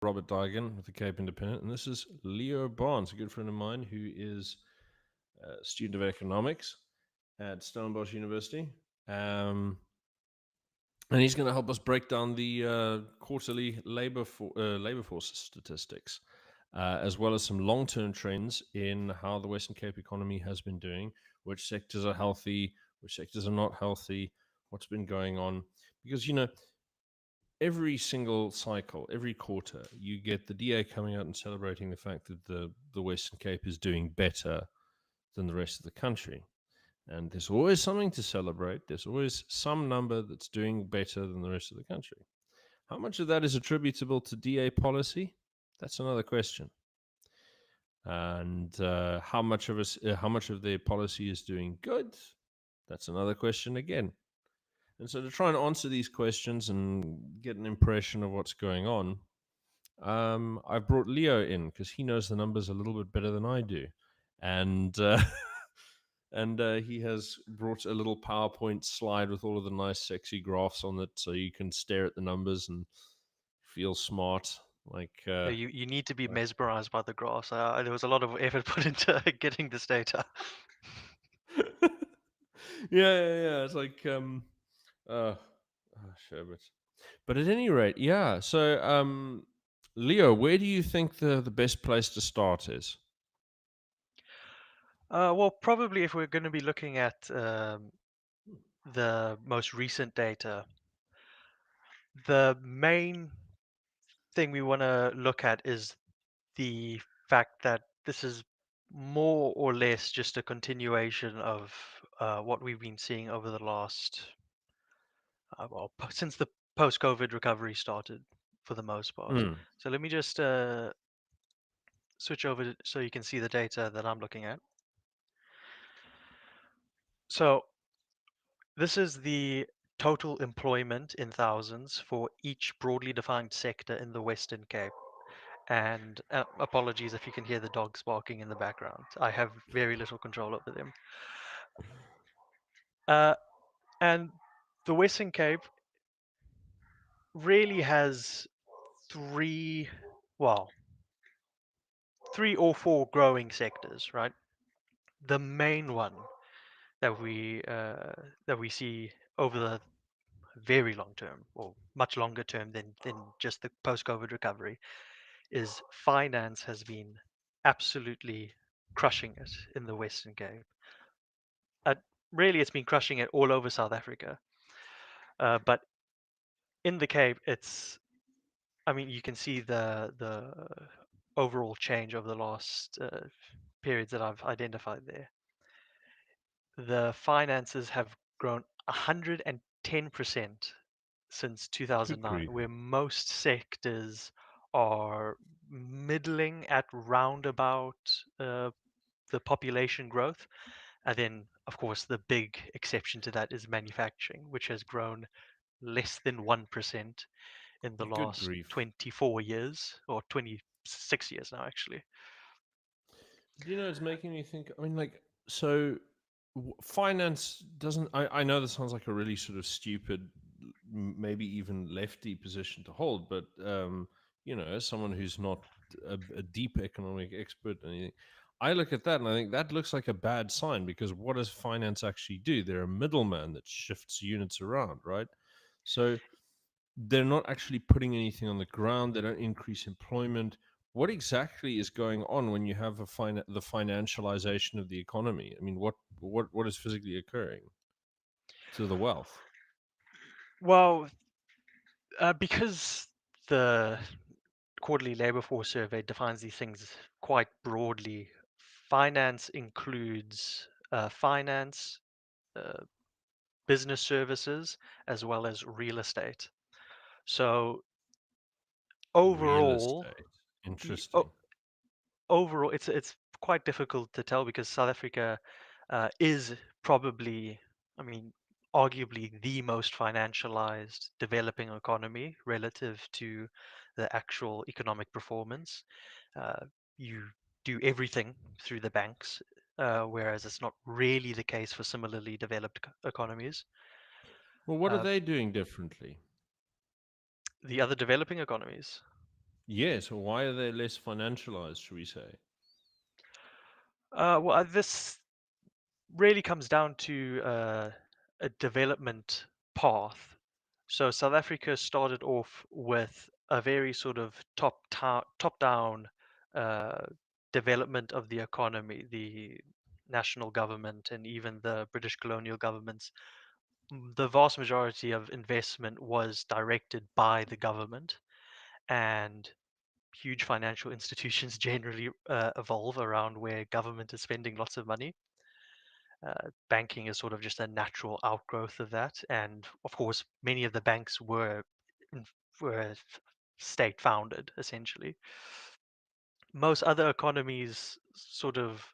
Robert Digan with the Cape Independent, and this is Leo Barnes, a good friend of mine who is a student of economics at Stellenbosch University. Um, and he's going to help us break down the quarterly labor force statistics, as well as some long-term trends in how the Western Cape economy has been doing, which sectors are healthy, which sectors are not healthy, what's been going on. Because, every single cycle, every quarter, you get the DA coming out and celebrating the fact that the Western Cape is doing better than the rest of the country. And there's always something to celebrate. There's always some number that's doing better than the rest of the country. How much of that is attributable to DA policy? That's another question. And how much of their policy is doing good? That's another question again. And so, to try and answer these questions and get an impression of what's going on, I've brought Leo in because he knows the numbers a little bit better than I do, and he has brought a little PowerPoint slide with all of the nice, sexy graphs on it, so you can stare at the numbers and feel smart. You need to be mesmerized by the graphs. There was a lot of effort put into getting this data. yeah, yeah. It's like oh, sherbet. But at any rate, yeah. So, Leo, where do you think the best place to start is? Well, probably if we're going to be looking at the most recent data, the main thing we want to look at is the fact that this is more or less just a continuation of what we've been seeing over the last, since the post-COVID recovery started for the most part. Mm. So let me just switch over so you can see the data that I'm looking at. So this is the total employment in thousands for each broadly defined sector in the Western Cape. And apologies if you can hear the dogs barking in the background. I have very little control over them. Uh, and the Western Cape really has three, well, three or four growing sectors, right? The main one that we see over the very long term, or much longer term than just the post-COVID recovery, is finance has been absolutely crushing it in the Western Cape. Uh, Really, it's been crushing it all over South Africa. But in the Cape, I mean, you can see the overall change over the last periods that I've identified there. The finances have grown 110% since Good 2009, grief. where most sectors are middling at round about the population growth. And then, of course, the big exception to that is manufacturing, which has grown less than 1% in the Good last grief. 24 years, or 26 years now, actually. It's making me think. I mean, so finance doesn't. I know this sounds like a really sort of stupid, maybe even lefty position to hold, but as someone who's not a deep economic expert or anything, I look at that and I think that looks like a bad sign because what does finance actually do? They're a middleman that shifts units around, right? So they're not actually putting anything on the ground. They don't increase employment. What exactly is going on when you have the financialization of the economy? I mean, what is physically occurring to the wealth? Well, because the quarterly labor force survey defines these things quite broadly, finance includes finance, uh, business services, as well as real estate. So Real overall, estate. y- Interesting. o- overall, it's quite difficult to tell because South Africa is probably, I mean, arguably the most financialized developing economy relative to the actual economic performance. Uh, you do everything through the banks, whereas it's not really the case for similarly developed economies. Well, what are Uh, they doing differently? the other developing economies. Yes. Why are they less financialized? Should we say? This really comes down to a development path. So South Africa started off with a very sort of top down uh, development of the economy. The national government and even the British colonial governments, the vast majority of investment was directed by the government, and huge financial institutions generally evolve around where government is spending lots of money. Banking is sort of just a natural outgrowth of that, and of course, many of the banks in- were state founded essentially. Most other economies, sort of,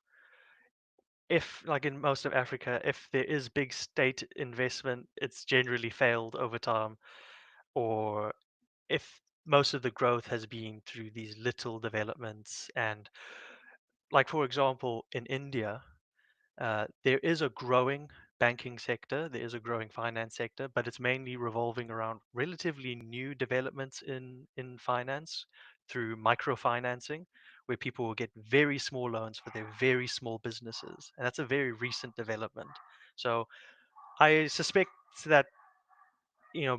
if like in most of Africa, if there is big state investment, it's generally failed over time, or if most of the growth has been through these little developments. And like for example, in India, there is a growing banking sector, there is a growing finance sector, but it's mainly revolving around relatively new developments in finance through microfinancing, where people will get very small loans for their very small businesses, and that's a very recent development. So I suspect that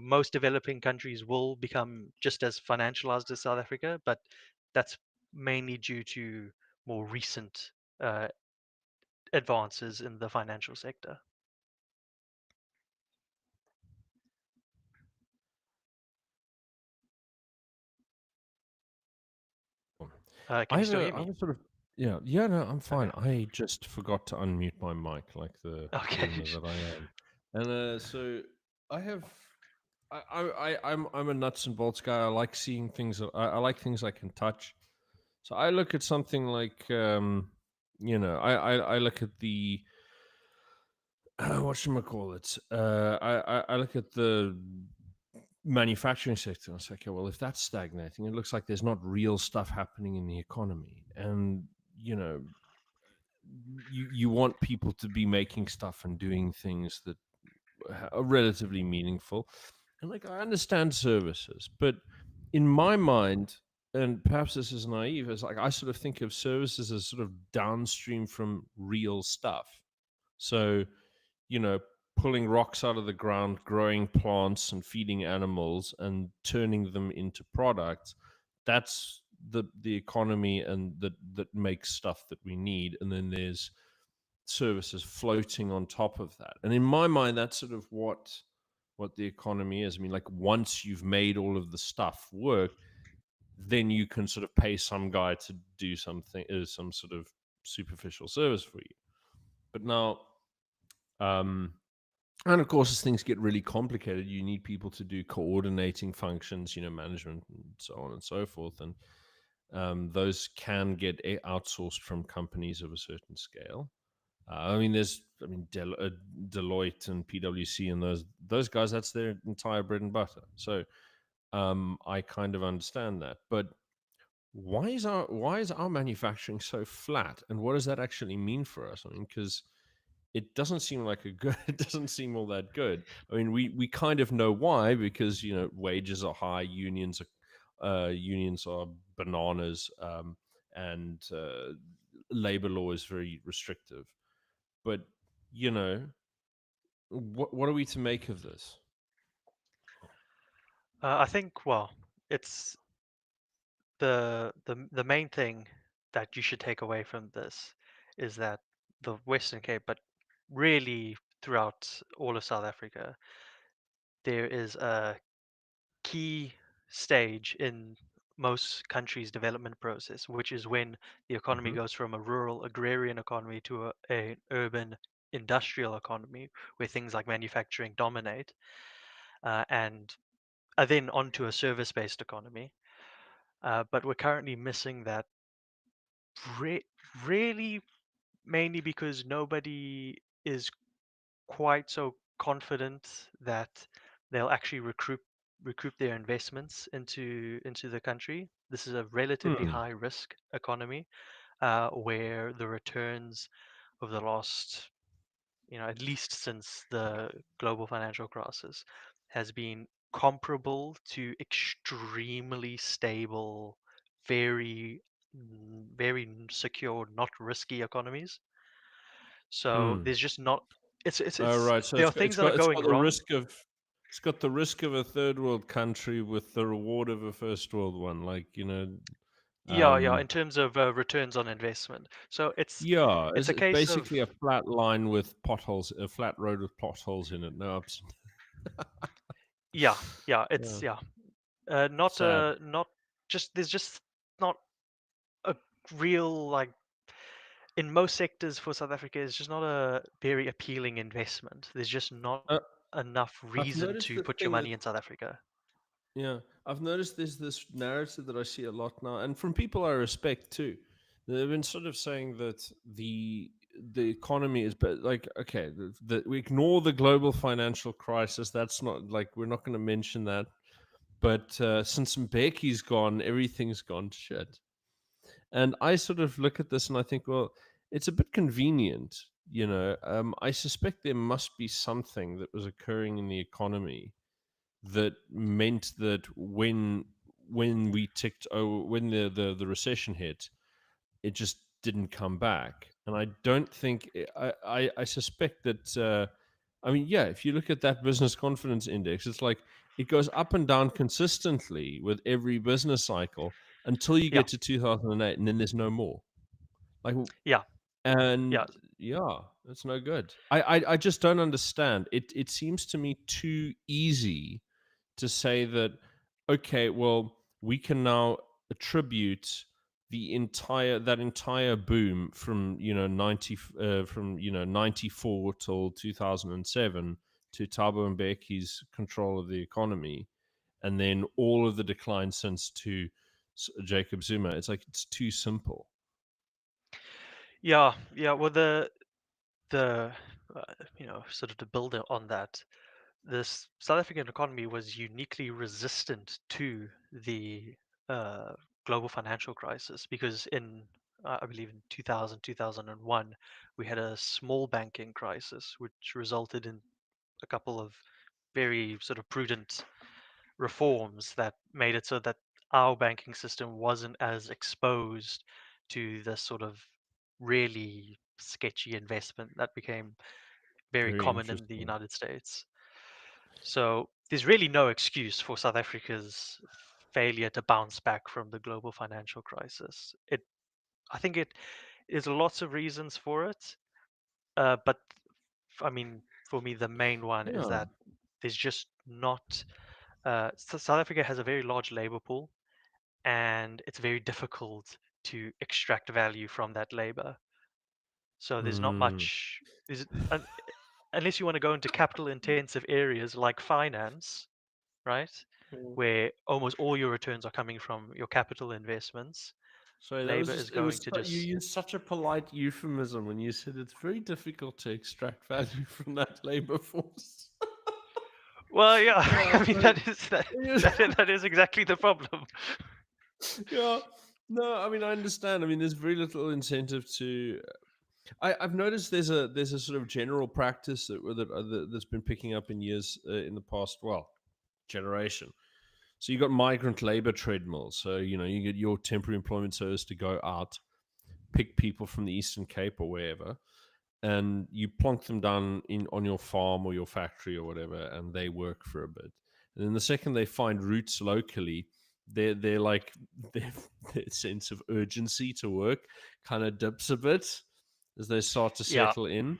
most developing countries will become just as financialized as South Africa, but that's mainly due to more recent uh, advances in the financial sector. Can I you have still a, hear I have me? a sort of, yeah, yeah, no, I'm Okay. fine. I just forgot to unmute my mic like the Okay. boomer that I am. And so I have, I'm a nuts and bolts guy. I like seeing things. I like things I can touch. So I look at something like, I look at the, what should I call it? I look at the manufacturing sector. And I say, okay, well, if that's stagnating, it looks like there's not real stuff happening in the economy. And, you know, you want people to be making stuff and doing things that are relatively meaningful. And like, I understand services, but in my mind, and perhaps this is naive, is like I sort of think of services as sort of downstream from real stuff. So, you know, pulling rocks out of the ground, growing plants and feeding animals and turning them into products, that's the economy and that makes stuff that we need. And then there's services floating on top of that. And in my mind, that's sort of what the economy is. I mean, like once you've made all of the stuff work, then you can sort of pay some guy to do something, some sort of superficial service for you. But now, um, and of course, as things get really complicated, you need people to do coordinating functions, management and so on and so forth. And those can get outsourced from companies of a certain scale. Deloitte and PwC and those guys. That's their entire bread and butter. So I kind of understand that. But why is our manufacturing so flat, and what does that actually mean for us? I mean, because it doesn't seem like a good. It doesn't seem all that good. I mean, we kind of know why, because wages are high, unions are bananas, and labor law is very restrictive. But you know, what are we to make of this? I think, well, it's the main thing that you should take away from this is that the Western Cape, but really throughout all of South Africa, there is a key stage in most countries' development process, which is when the economy Hmm. goes from a rural agrarian economy to an urban industrial economy, where things like manufacturing dominate, and then onto a service-based economy. But we're currently missing that, re- really, mainly because nobody is quite so confident that they'll actually recoup their investments into the country. This is a relatively Hmm. high risk economy, where the returns over the last, at least since the global financial crisis, has been comparable to extremely stable. very, secure, not risky economies. So Hmm. there's just not. Oh, It's right. So there it's are got, things that are it's going got the wrong. risk of it's got the risk of a third world country with the reward of a first world one. Like, Yeah, yeah. um, In terms of returns on investment, so yeah, it's a it's case of basically a flat line with potholes, a flat road with potholes in it. No ups. yeah, yeah. Yeah, It's yeah. Not sad. not just there's just not a real like in most sectors for South Africa. It's just not a very appealing investment. There's just not Uh, enough I've reason noticed to the put your thing that money in South Africa. Yeah, I've noticed there's this narrative that I see a lot now, and from people I respect too. They've been sort of saying that the economy is, but like, okay, we ignore the global financial crisis. That's not like we're not going to mention that. But since Mbeki's gone, everything's gone to shit. And I sort of look at this and I think, well, it's a bit convenient. I suspect there must be something that was occurring in the economy that meant that when we ticked over when the recession hit, it just didn't come back. And I don't think I suspect that I mean, yeah, if you look at that business confidence index, it's like it goes up and down consistently with every business cycle until you Yeah, get to 2008, and then there's no more. Like, yeah, and yeah, yeah, that's no good. I just don't understand. It seems to me too easy to say that, okay, well, we can now attribute that entire boom from 94 till 2007 to Thabo Mbeki's control of the economy, and then all of the decline since to Jacob Zuma. It's like it's too simple. yeah, yeah. Well, the sort of to build on that, this South African economy was uniquely resistant to the uh, global financial crisis because I believe in 2000, 2001, we had a small banking crisis, which resulted in a couple of very sort of prudent reforms that made it so that our banking system wasn't as exposed to this sort of really sketchy investment that became very Very common in the interesting. United States. So there's really no excuse for South Africa's failure to bounce back from the global financial crisis. I think it is lots of reasons for it, but I mean, for me, the main one is Yeah. that there's just not. South Africa has a very large labor pool, and it's very difficult to extract value from that labor. So there's not Mm. much. Un- unless you want to go into capital intensive areas like finance, right? Where almost all your returns are coming from your capital investments, Sorry, that was labor is just, it going was, to you just used such a polite euphemism when you said it's very difficult to extract value from that labor force. well, yeah. Yeah, I mean but that is exactly the problem. yeah. No, I mean I understand. I mean, there's very little incentive to. I've noticed there's a sort of general practice that's been picking up in years in the past. Well, generation. So you got migrant labor treadmills. So you get your temporary employment service to go out, pick people from the Eastern Cape or wherever, and you plonk them down in on your farm or your factory or whatever, and they work for a bit. And then the second they find roots locally, they're like their, their sense of urgency to work kind of dips a bit as they start to Yeah, settle in.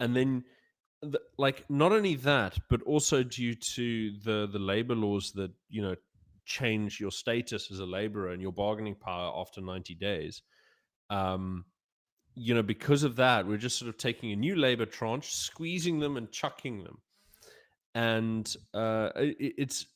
And then like not only that, but also due to the labor laws that change your status as a laborer and your bargaining power after 90 days. um because of that, we're just sort of taking a new labor tranche, squeezing them and chucking them. And it's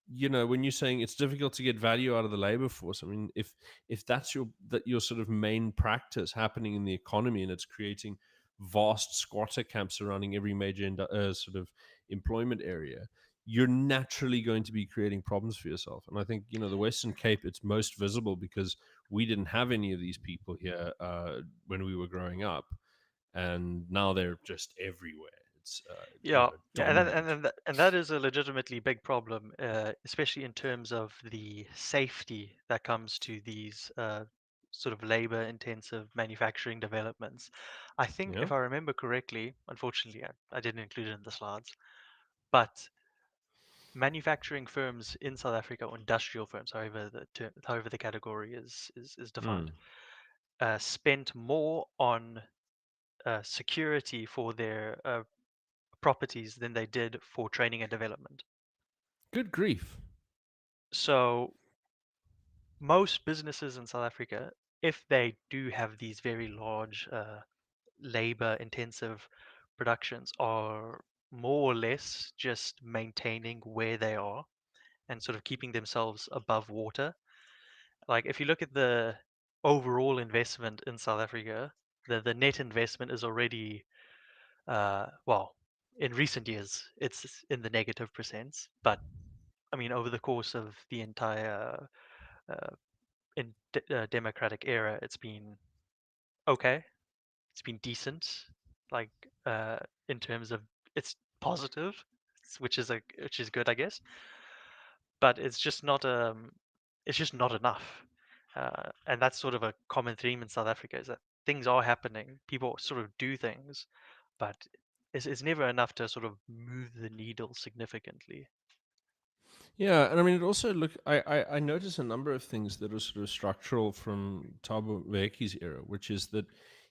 when you're saying it's difficult to get value out of the labor force, I mean, if that's your sort of main practice happening in the economy, and it's creating vast squatter camps surrounding every major sort of employment area, you're naturally going to be creating problems for yourself. And I think the Western Cape, it's most visible because we didn't have any of these people here when we were growing up, and now they're just everywhere. it's Yeah, yeah, dominant. and that is a legitimately big problem, especially in terms of the safety that comes to these sort of labor-intensive manufacturing developments. I think, Yeah. if I remember correctly, unfortunately, I didn't include it in the slides, but manufacturing firms in South Africa, or industrial firms, however the category is defined, Mm. spent more on security for their properties than they did for training and development. Good grief. So most businesses in South Africa, if they do have these very large labor-intensive productions, are more or less just maintaining where they are and sort of keeping themselves above water. Like if you look at the overall investment in South Africa, the net investment is already well, in recent years it's in the negative percents, but I mean over the course of the entire uh, democratic era, it's been okay. It's been decent, like in terms of it's positive, which is good, I guess. But it's just not enough. And that's sort of a common theme in South Africa is that things are happening, people sort of do things, but it's never enough to sort of move the needle significantly. Yeah, and I mean, it also look. I notice a number of things that are sort of structural from Thabo Mbeki's era, which is that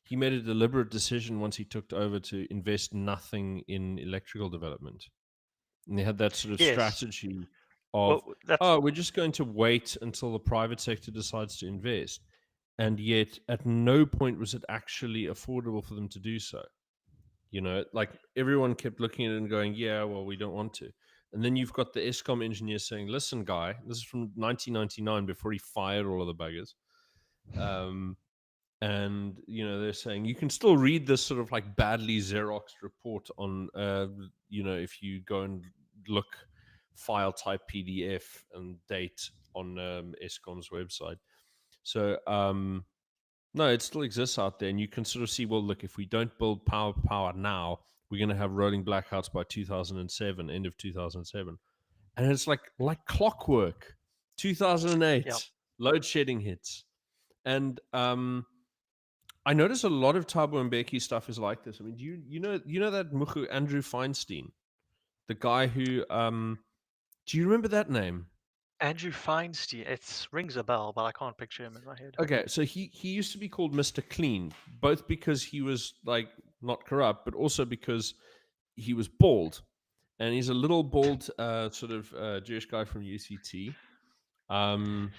he made a deliberate decision once he took over to invest nothing in electrical development, and they had that sort of Yes, strategy of, well, that's oh, we're just going to wait until the private sector decides to invest, and yet at no point was it actually affordable for them to do so. Like everyone kept looking at it and going, yeah, well, we don't want to. And then you've got the ESCOM engineer saying, listen, guy, this is from 1999 before he fired all of the buggers. Um, and, they're saying you can still read this sort of like badly Xerox report on, if you go and look file type PDF and date on ESCOM's website. So, no, it still exists out there, and you can sort of see. Well, look, if we don't build power now, we're going to have rolling blackouts by 2007, end of 2007, and it's like clockwork. yeah. 2008, load shedding hits, and I notice a lot of Thabo Mbeki stuff is like this. I mean, do you know that Muhu Andrew Feinstein, the guy who do you remember that name? Andrew Feinstein, it rings a bell, but I can't picture him in my head. Okay, so he used to be called Mr. Clean, both because he was like not corrupt, but also because he was bald, and he's a little bald sort of Jewish guy from UCT. Um,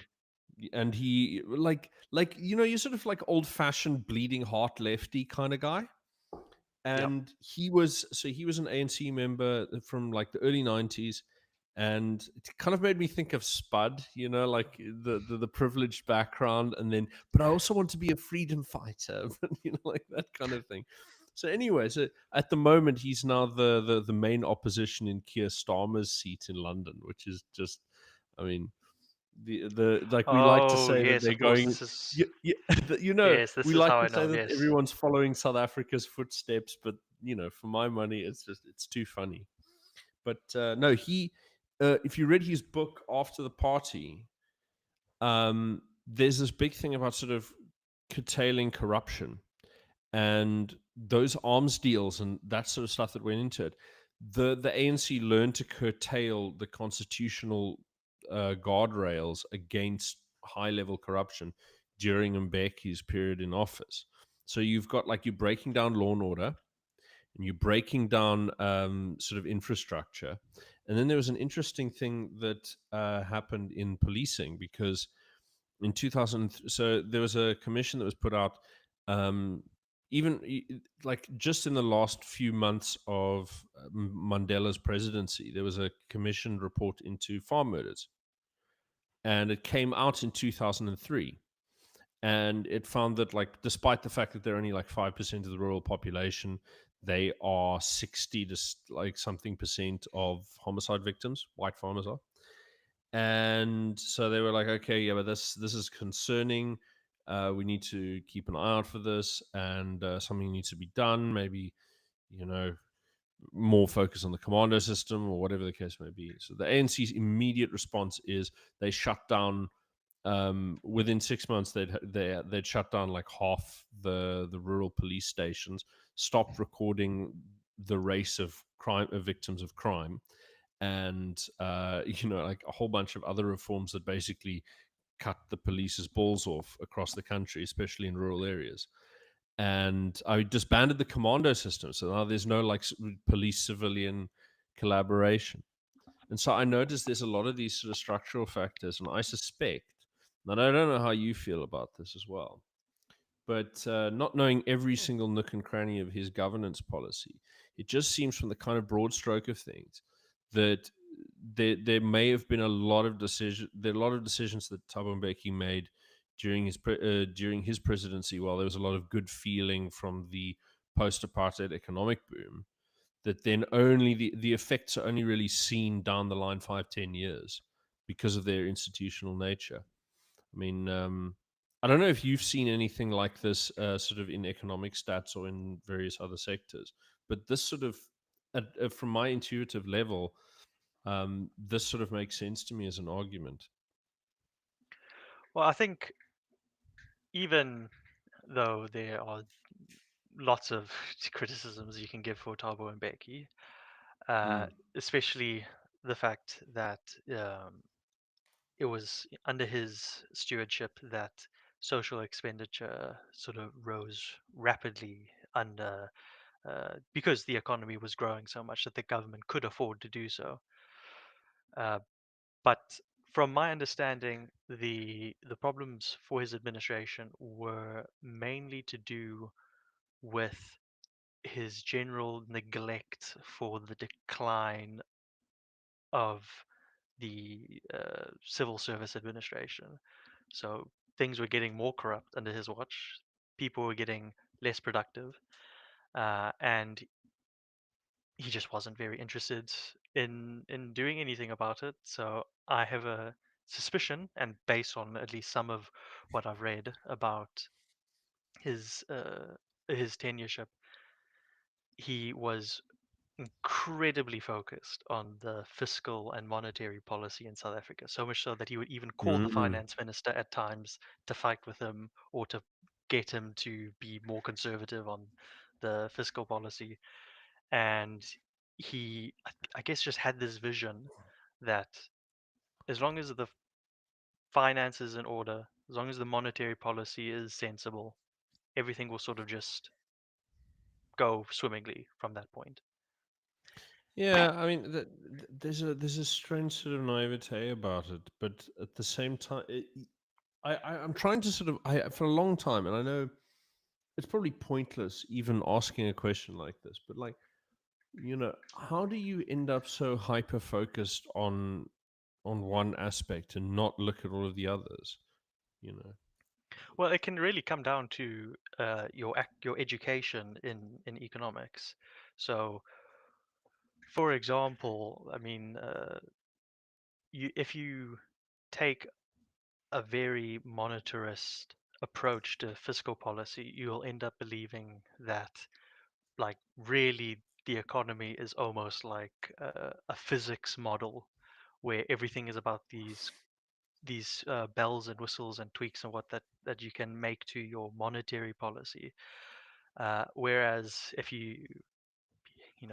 and he like you're sort of like old fashioned bleeding heart lefty kind of guy. Yeah. And he was an ANC member from like the early 90s, and it kind of made me think of Spud, like the privileged background, and then but I also want to be a freedom fighter, like that kind of thing. So anyway, so at the moment he's now the main opposition in Keir Starmer's seat in London, which is just, I mean, the like we like to Oh, say that yes, they're of course. going, This is yes, we this is like how to I say know. that Yes. everyone's following South Africa's footsteps, but for my money, it's too funny. But no, he if you read his book After the Party, there's this big thing about sort of curtailing corruption and those arms deals and that sort of stuff that went into it. The ANC learned to curtail the constitutional guardrails against high level corruption during Mbeki's period in office. So you've got like you're breaking down law and order, and you're breaking down sort of infrastructure. And then there was an interesting thing that happened in policing, because in 2000, so there was a commission that was put out, um, like just in the last few months of Mandela's presidency, there was a commissioned report into farm murders, and it came out in 2003. And it found that, like, despite the fact that they're only like 5% of the rural population, they are 60 to like something percent of homicide victims, white farmers are. And so they were like, okay, yeah, but this is concerning. We need to keep an eye out for this, and something needs to be done. Maybe, you know, more focus on the commando system or whatever the case may be. So the ANC's immediate response is they shut down. Within 6 months, they'd shut down like half the rural police stations, stopped recording the race of crime of victims of crime, and like a whole bunch of other reforms that basically cut the police's balls off across the country, especially in rural areas. And I disbanded the commando system, so now there's no like police civilian collaboration. And so I noticed there's a lot of these sort of structural factors, and I suspect, and I don't know how you feel about this as well, but not knowing every single nook and cranny of his governance policy, it just seems from the kind of broad stroke of things that there may have been a lot of decisions that Thabo Mbeki made during his presidency, while there was a lot of good feeling from the post-apartheid economic boom, that then only the effects are only really seen down the line 5-10 years because of their institutional nature. I mean, I don't know if you've seen anything like this sort of in economic stats or in various other sectors, but this sort of, from my intuitive level, this sort of makes sense to me as an argument. Well, I think even though there are lots of criticisms you can give for Thabo Mbeki, uh, Mm. especially the fact that um, it was under his stewardship that social expenditure sort of rose rapidly under because the economy was growing so much that the government could afford to do so. Uh, but from my understanding, the problems for his administration were mainly to do with his general neglect for the decline of the civil service administration. So things were getting more corrupt under his watch. People were getting less productive, and he just wasn't very interested in doing anything about it. So I have a suspicion, and based on at least some of what I've read about his uh, his tenureship, he was incredibly focused on the fiscal and monetary policy in South Africa, so much so that he would even call the Mm. finance minister at times to fight with him or to get him to be more conservative on the fiscal policy. And I guess, just had this vision that as long as the finance is in order, as long as the monetary policy is sensible, everything will sort of just go swimmingly from that point. Yeah, I mean, there's a strange sort of naivete about it, but at the same time, I'm trying to sort of for a long time, and I know it's probably pointless even asking a question like this, but like, how do you end up so hyper focused on one aspect and not look at all of the others? You know. Well, it can really come down to your education in economics. So, for example, I mean, if you take a very monetarist approach to fiscal policy, you'll end up believing that, like, really the economy is almost like a physics model where everything is about these bells and whistles and tweaks and what that you can make to your monetary policy. Whereas if you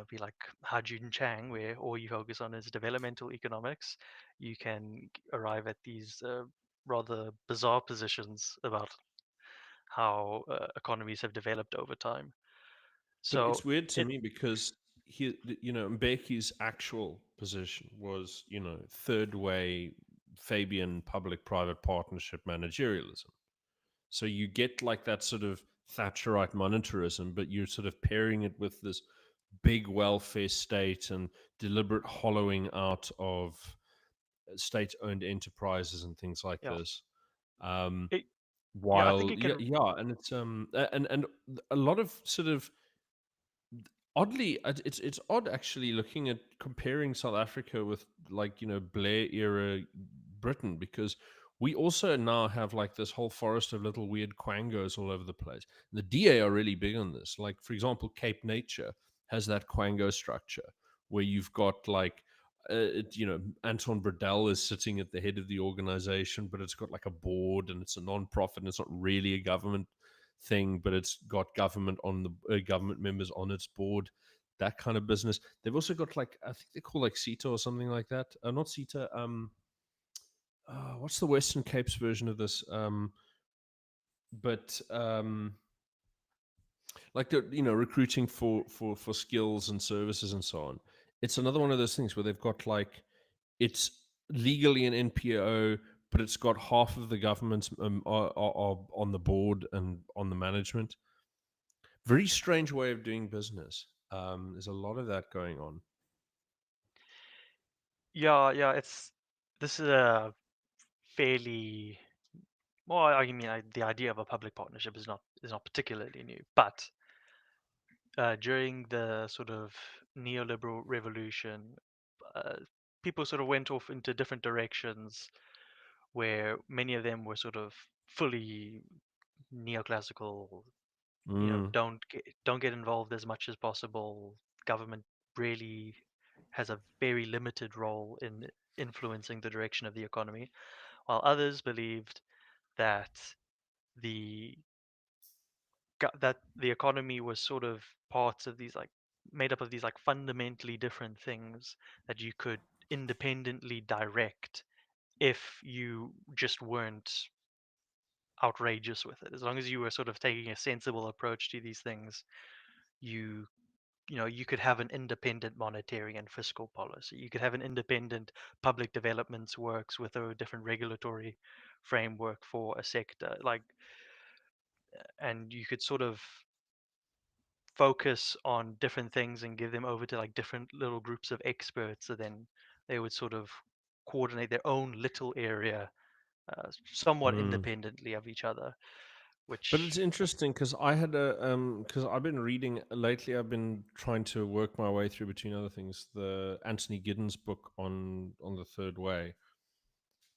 be like Hajun Chang, where all you focus on is developmental economics, you can arrive at these rather bizarre positions about how economies have developed over time. But So it's weird to it me because Mbeki's actual position was, third way Fabian public-private partnership managerialism. So you get like that sort of Thatcherite monetarism, but you're sort of pairing it with this big welfare state and deliberate hollowing out of state-owned enterprises and things like yeah this. Um, it yeah I think while it yeah, can yeah, and it's and a lot of sort of oddly, it's odd actually looking at comparing South Africa with like Blair era Britain, because we also now have like this whole forest of little weird quangos all over the place. The DA are really big on this. Like, for example, Cape Nature has that Quango structure where you've got like, Anton Bradell is sitting at the head of the organization, but it's got like a board and it's a non-profit and it's not really a government thing, but it's got government members on its board. That kind of business. They've also got like, I think they call like CETA or something like that. Not CETA. What's the Western Cape's version of this? But like recruiting for skills and services and so on. It's another one of those things where they've got like, it's legally an NPO, but it's got half of the governments are on the board and on the management. Very strange way of doing business. There's a lot of that going on. Yeah. This is a fairly well. I mean, the idea of a public partnership is not particularly new, but during the sort of neoliberal revolution, uh, people sort of went off into different directions, where many of them were sort of fully neoclassical. Mm, Don't get involved as much as possible. Government really has a very limited role in influencing the direction of the economy, while others believed that the that the economy was sort of parts of these, like, made up of these like fundamentally different things that you could independently direct if you just weren't outrageous with it. As long as you were sort of taking a sensible approach to these things, you you could have an independent monetary and fiscal policy. You could have an independent public developments works with a different regulatory framework for a sector, like, and you could sort of focus on different things and give them over to like different little groups of experts, so then they would sort of coordinate their own little area, somewhat mm. independently of each other, But it's which interesting because I had because I've been reading lately. I've been trying to work my way through, between other things, the Anthony Giddens book on the Third Way.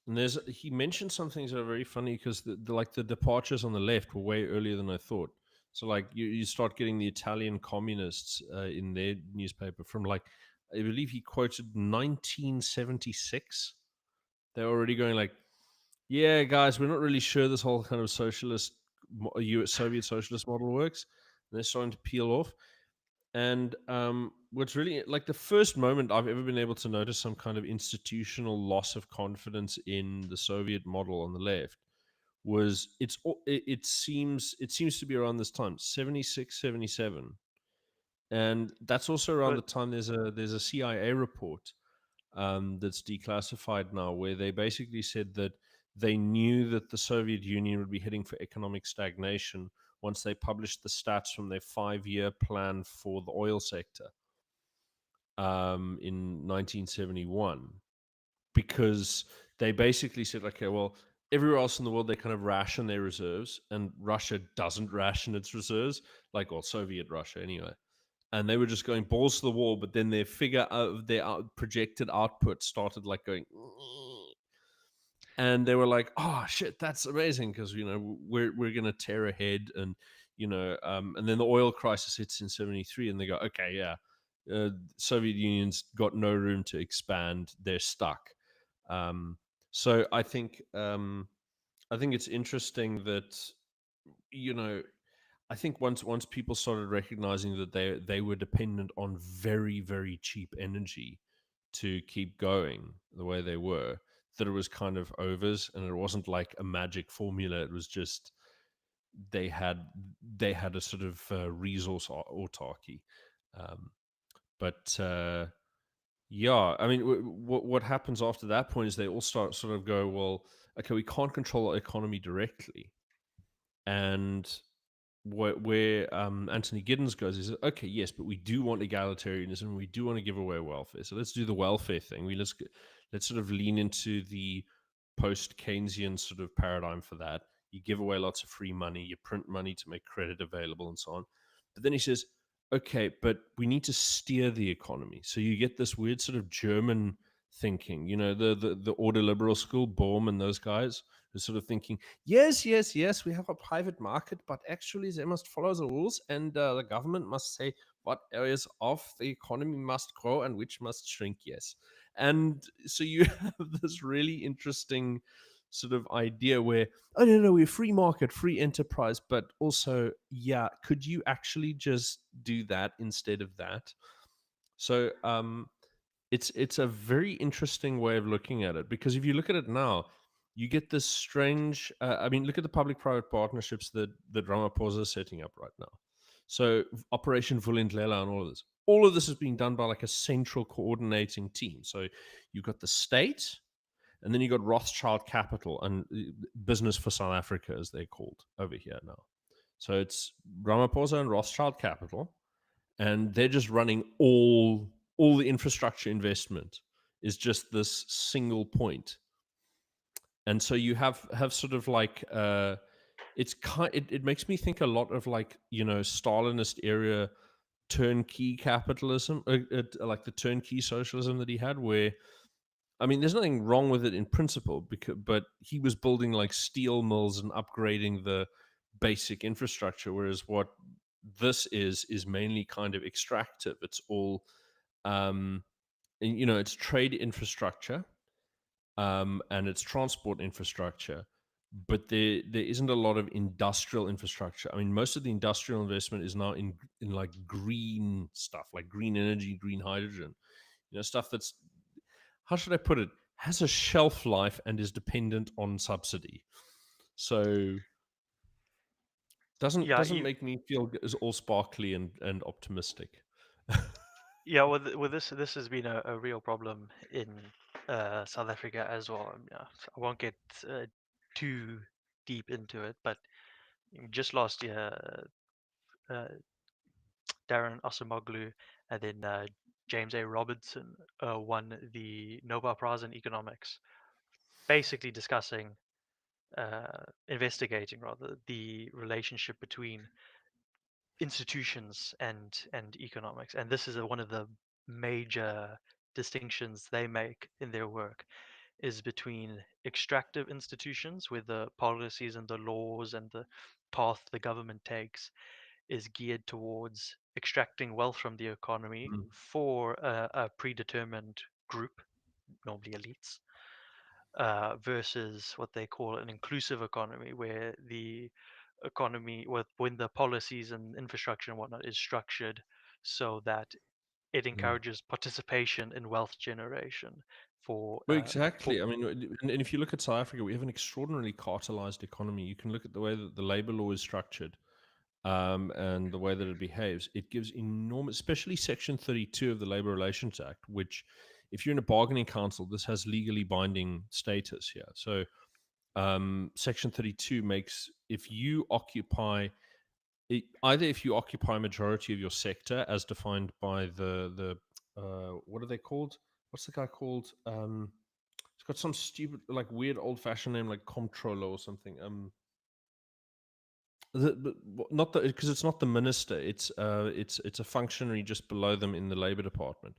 And he mentioned some things that are very funny because the departures on the left were way earlier than I thought. So like you start getting the Italian communists in their newspaper from like, I believe he quoted 1976. They're already going like, yeah, guys, we're not really sure this whole kind of US Soviet socialist model works. And they're starting to peel off. And what's really like the first moment I've ever been able to notice some kind of institutional loss of confidence in the Soviet model on the left was it seems to be around this time, 76, 77. And that's also around but the time there's a CIA report that's declassified now, where they basically said that they knew that the Soviet Union would be heading for economic stagnation once they published the stats from their 5-year plan for the oil sector in 1971, because they basically said, okay, well, everywhere else in the world they kind of ration their reserves, and Russia doesn't ration its reserves, like, well, Soviet Russia anyway. And they were just going balls to the wall, but then their figure of their projected output started like going, and they were like, "Oh shit, that's amazing!" Because we're gonna tear ahead, and and then the oil crisis hits in '73, and they go, "Okay, yeah, Soviet Union's got no room to expand; they're stuck." Um, so I think it's interesting that you know I think once people started recognizing that they were dependent on very, very cheap energy to keep going the way they were, that it was kind of overs, and it wasn't like a magic formula. It was just they had they had a sort of resource autarky. Um, but yeah, I mean, what happens after that point is they all start sort of go, well, okay, we can't control our economy directly, and where Anthony Giddens goes is, okay, yes, but we do want egalitarianism. We do want to give away welfare. So let's do the welfare thing. Let's sort of lean into the post Keynesian sort of paradigm for that. You give away lots of free money. You print money to make credit available, and so on. But then he says, okay, but we need to steer the economy. So you get this weird sort of German thinking. You know, the order liberal school, Baum and those guys, who sort of thinking, yes, yes, yes, we have a private market, but actually they must follow the rules, and the government must say what areas of the economy must grow and which must shrink. Yes, and so you have this really interesting sort of idea where, oh no, we're free market, free enterprise, but also, yeah, could you actually just do that instead of that? So it's a very interesting way of looking at it, because if you look at it now, you get this strange. I mean, look at the public-private partnerships that Ramaphosa is setting up right now. So Operation Vulindlela and all of this. All of this is being done by like a central coordinating team. So you've got the state, and then you got Rothschild Capital and Business for South Africa, as they're called over here now. So it's Ramaphosa and Rothschild Capital, and they're just running all the infrastructure investment is just this single point. And so you have sort of like it makes me think a lot of like, you know, Stalinist era turnkey capitalism, like the turnkey socialism that he had, where, I mean, there's nothing wrong with it in principle, but he was building like steel mills and upgrading the basic infrastructure, whereas what this is mainly kind of extractive. It's all, you know, it's trade infrastructure, and it's transport infrastructure, but there isn't a lot of industrial infrastructure. I mean, most of the industrial investment is now in like green stuff, like green energy, green hydrogen, you know, stuff that's, how should I put it, has a shelf life and is dependent on subsidy. So Yeah, doesn't make me feel as all sparkly and optimistic. yeah. Well, this has been a real problem in South Africa as well. Yeah, so I won't get too deep into it, but just last year, uh, Darren Osamoglu and then James A. Robertson won the Nobel Prize in Economics, basically discussing, investigating rather, the relationship between institutions and economics. And this is one of the major distinctions they make in their work, is between extractive institutions, where the policies and the laws and the path the government takes is geared towards extracting wealth from the economy Mm, for a predetermined group, normally elites, versus what they call an inclusive economy, where the economy, when the policies and infrastructure and whatnot is structured so that it mm. encourages participation in wealth generation for Well, for exactly. I mean, and if you look at South Africa, we have an extraordinarily cartelized economy. You can look at the way that the labor law is structured, and the way that it behaves. It gives enormous, especially Section 32 of the Labor Relations Act, which, if you're in a bargaining council, this has legally binding status here. So, Section 32 makes, if you occupy, either if you occupy a majority of your sector as defined by the what are they called? What's the guy called? It's got some stupid, like weird old fashioned name, like comptroller or something. Not the, because it's not the minister. It's a functionary just below them in the labor department.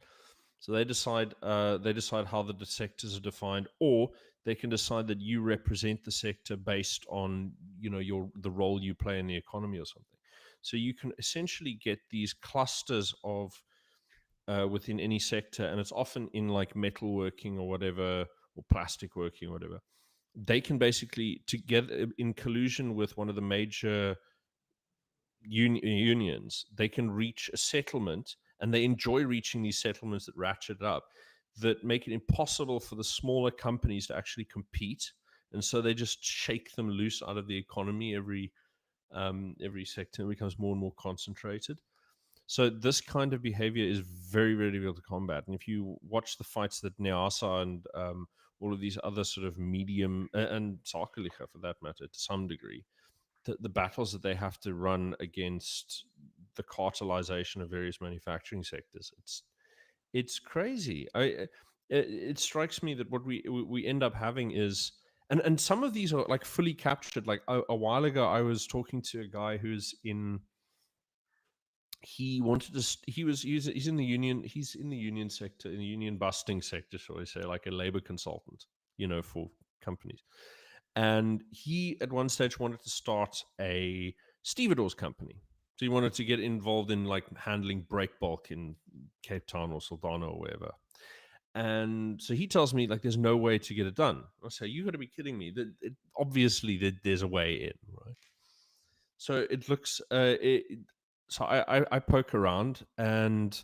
So they decide how the sectors are defined, or they can decide that you represent the sector based on, you know, the role you play in the economy or something. So you can essentially get these clusters of, within any sector, and it's often in like metalworking or whatever, or plastic working or whatever. They can basically, together in collusion with one of the major unions, they can reach a settlement, and they enjoy reaching these settlements that ratchet it up, that make it impossible for the smaller companies to actually compete, and so they just shake them loose out of the economy every sector, and becomes more and more concentrated. So this kind of behavior is very, very difficult to combat. And if you watch the fights that Neasa and all of these other sort of medium, and Sakalicha for that matter, to some degree, the battles that they have to run against the cartelization of various manufacturing sectors, it's crazy. It strikes me that what we end up having is, and some of these are like fully captured. Like a while ago, I was talking to a guy who's in he wanted to. He's in the union. He's in the union sector, in the union busting sector, shall we say, like a labor consultant, for companies. And he at one stage wanted to start a stevedores company. So he wanted to get involved in like handling break bulk in Cape Town or Saldanha or wherever. And so he tells me like there's no way to get it done. I say, you got to be kidding me. Obviously there's a way in, right? So it looks. So I poke around, and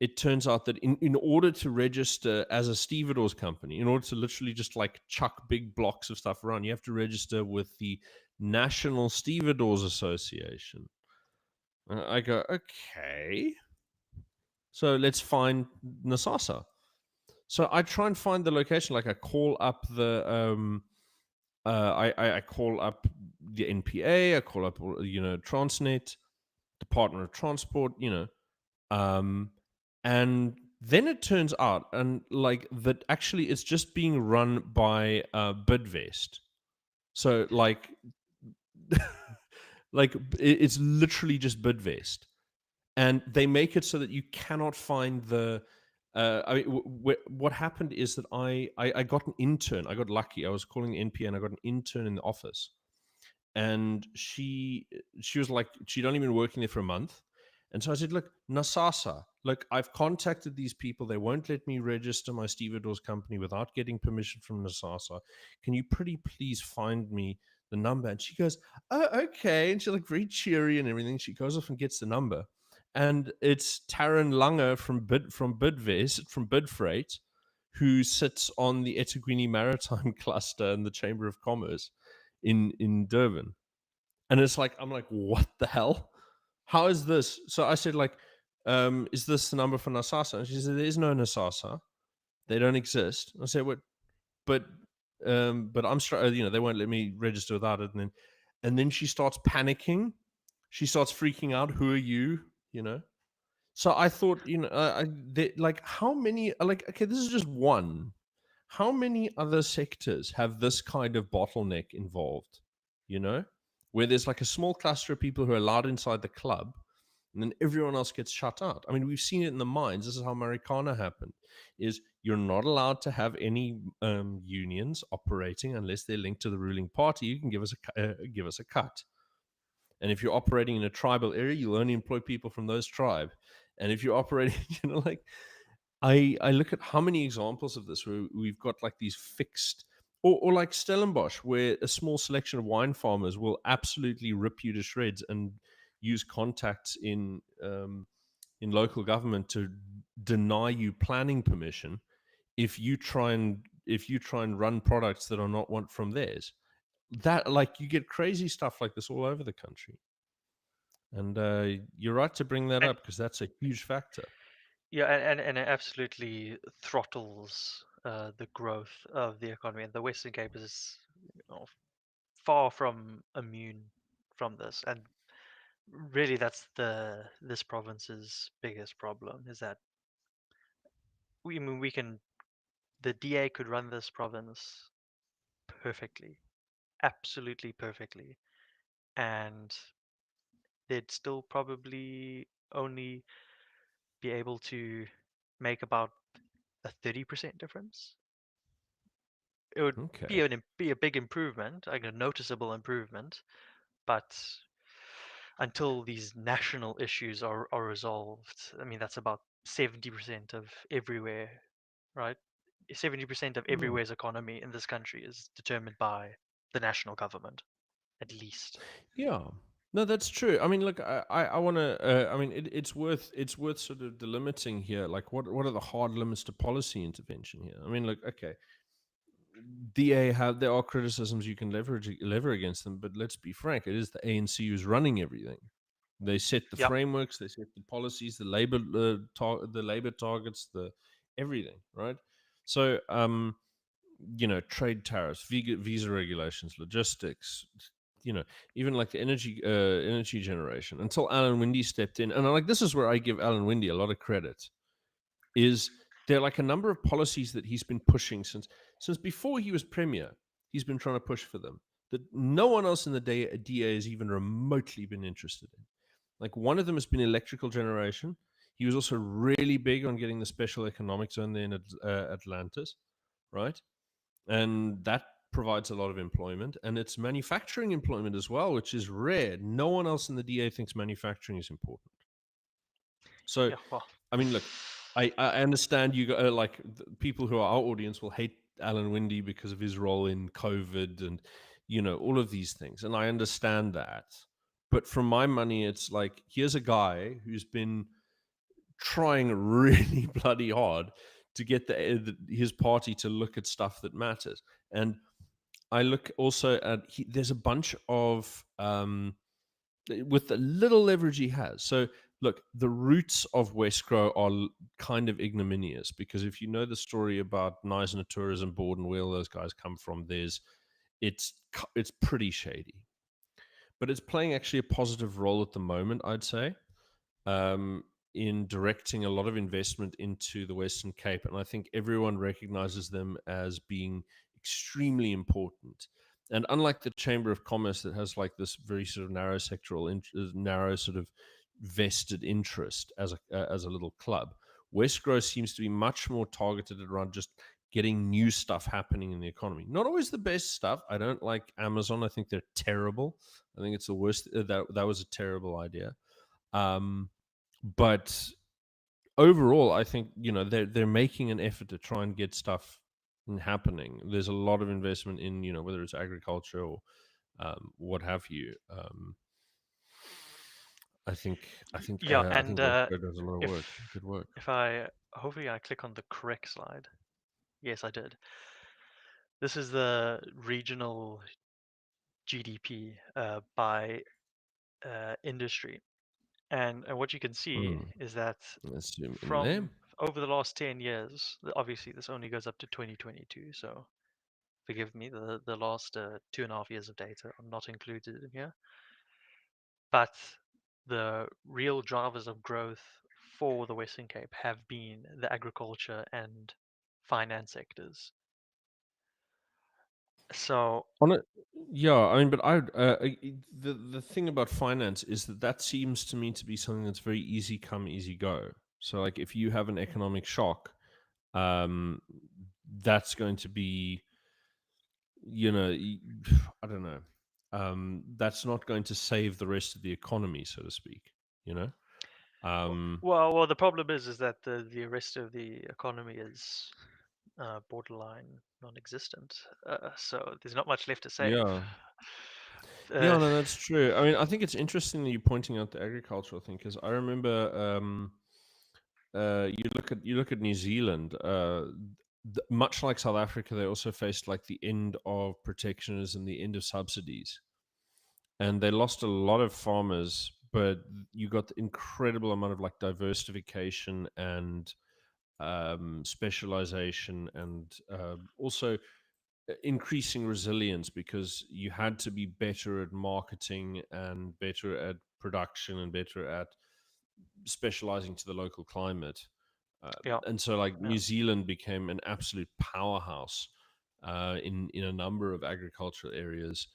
it turns out that in order to register as a stevedores company, in order to literally just like chuck big blocks of stuff around, you have to register with the National Stevedores Association. And I go, okay. So let's find Nasasa. So I try and find the location. Like I call up I call up the NPA. I call up Transnet, Department of Transport. And then it turns out and like that actually it's just being run by Bidvest. So like it's literally just Bidvest, and they make it so that you cannot find the. What happened is that I got an intern. I got lucky. I was calling the NPA and I got an intern in the office, and she was like, she'd only been working there for a month. And so I said, look, Nasasa, look, I've contacted these people. They won't let me register my stevedores company without getting permission from Nasasa. Can you pretty please find me the number? And she goes, oh, okay. And she's like very cheery and everything. She goes off and gets the number. And it's Taryn Langer from Bidvest, from Bidfreight, who sits on the eThekwini Maritime Cluster in the Chamber of Commerce in Durban. And it's like, I'm like, what the hell? How is this? So I said, like, is this the number for Nasasa? And she said, there is no Nasasa. They don't exist. I said, what? But I'm they won't let me register without it. And then she starts panicking. She starts freaking out. Who are you? So I thought, like, how many? Like, okay, this is just one. How many other sectors have this kind of bottleneck involved? Where there's like a small cluster of people who are allowed inside the club, and then everyone else gets shut out. I mean, we've seen it in the mines. This is how Marikana happened. Is you're not allowed to have any unions operating unless they're linked to the ruling party. You can give us a cut. And if you're operating in a tribal area, you'll only employ people from those tribe. And if you're operating, like I look at how many examples of this where we've got like these fixed, or like Stellenbosch, where a small selection of wine farmers will absolutely rip you to shreds and use contacts in local government to deny you planning permission if you try and run products that are not one from theirs. That, like, you get crazy stuff like this all over the country. And you're right to bring that up because that's a huge factor. Yeah, and it absolutely throttles the growth of the economy. And the Western Cape is far from immune from this. And really, that's this province's biggest problem, is that the DA could run this province perfectly, absolutely perfectly, and they'd still probably only be able to make about a 30% difference. It would be a big improvement, like a noticeable improvement, but until these national issues are resolved, I mean, that's about 70% of everywhere, right? 70% of everywhere's economy in this country is determined by the national government, at least. Yeah. No, that's true. I mean, look, I want to. I mean, it's worth sort of delimiting here. Like, what are the hard limits to policy intervention here? I mean, look, okay, DA there are criticisms you can lever against them, but let's be frank, it is the ANC who's running everything. They set the frameworks, they set the policies, the labor targets, the everything, right? So, trade tariffs, visa regulations, logistics, even like the energy generation. Until Alan Winde stepped in, and this is where I give Alan Winde a lot of credit. Is there like a number of policies that he's been pushing since before he was premier? He's been trying to push for them that no one else in the DA has even remotely been interested in. Like one of them has been electrical generation. He was also really big on getting the special economic zone there in Atlantis, right? And that provides a lot of employment, and it's manufacturing employment as well, which is rare. No one else in the DA thinks manufacturing is important. So, Yeah, well, I mean, look, I understand you like people who are our audience will hate Alan Windy because of his role in COVID and all of these things, and I understand that. But for my money, it's like here's a guy who's been trying really bloody hard to get his party to look at stuff that matters. And I look also at there's a bunch of with the little leverage he has. So look, the roots of Westkrow are kind of ignominious because if you know the story about Knysna Tourism Board and where all those guys come from, it's pretty shady. But it's playing actually a positive role at the moment, I'd say. In directing a lot of investment into the Western Cape. And I think everyone recognizes them as being extremely important. And unlike the Chamber of Commerce that has like this very sort of narrow sectoral, narrow sort of vested interest as a little club, Westkrow seems to be much more targeted around just getting new stuff happening in the economy. Not always the best stuff. I don't like Amazon. I think they're terrible. I think it's the worst. That was a terrible idea. But overall, I think they're making an effort to try and get stuff happening. There's a lot of investment in whether it's agriculture or what have you. I think yeah, I and think Westkrow does a lot of if work, good work. if I hopefully I click on the correct slide. Yes, I did. This is the regional GDP by industry, and what you can see Mm. is that Let's zoom in there. from over the last 10 years, obviously this only goes up to 2022, so forgive me, the last 2.5 years of data are not included in here. But the real drivers of growth for the Western Cape have been the agriculture and finance sectors. So On it, yeah. I mean, but the thing about finance is that seems to me to be something that's very easy come, easy go. So, like, if you have an economic shock, um, that's going to be, I don't know, that's not going to save the rest of the economy, so to speak. You know, um, well, the problem is that the rest of the economy is borderline non-existent. So there's not much left to save. yeah. Uh, Yeah, no, that's true. I mean, I think it's interesting that you're pointing out the agricultural thing because I remember you look at New Zealand. Much like South Africa, they also faced like the end of protectionism, the end of subsidies, and they lost a lot of farmers. But you got the incredible amount of like diversification and specialization, and also increasing resilience because you had to be better at marketing and better at production and better at specializing to the local climate. Uh, yeah, and so, like yeah, New Zealand became an absolute powerhouse in a number of agricultural areas,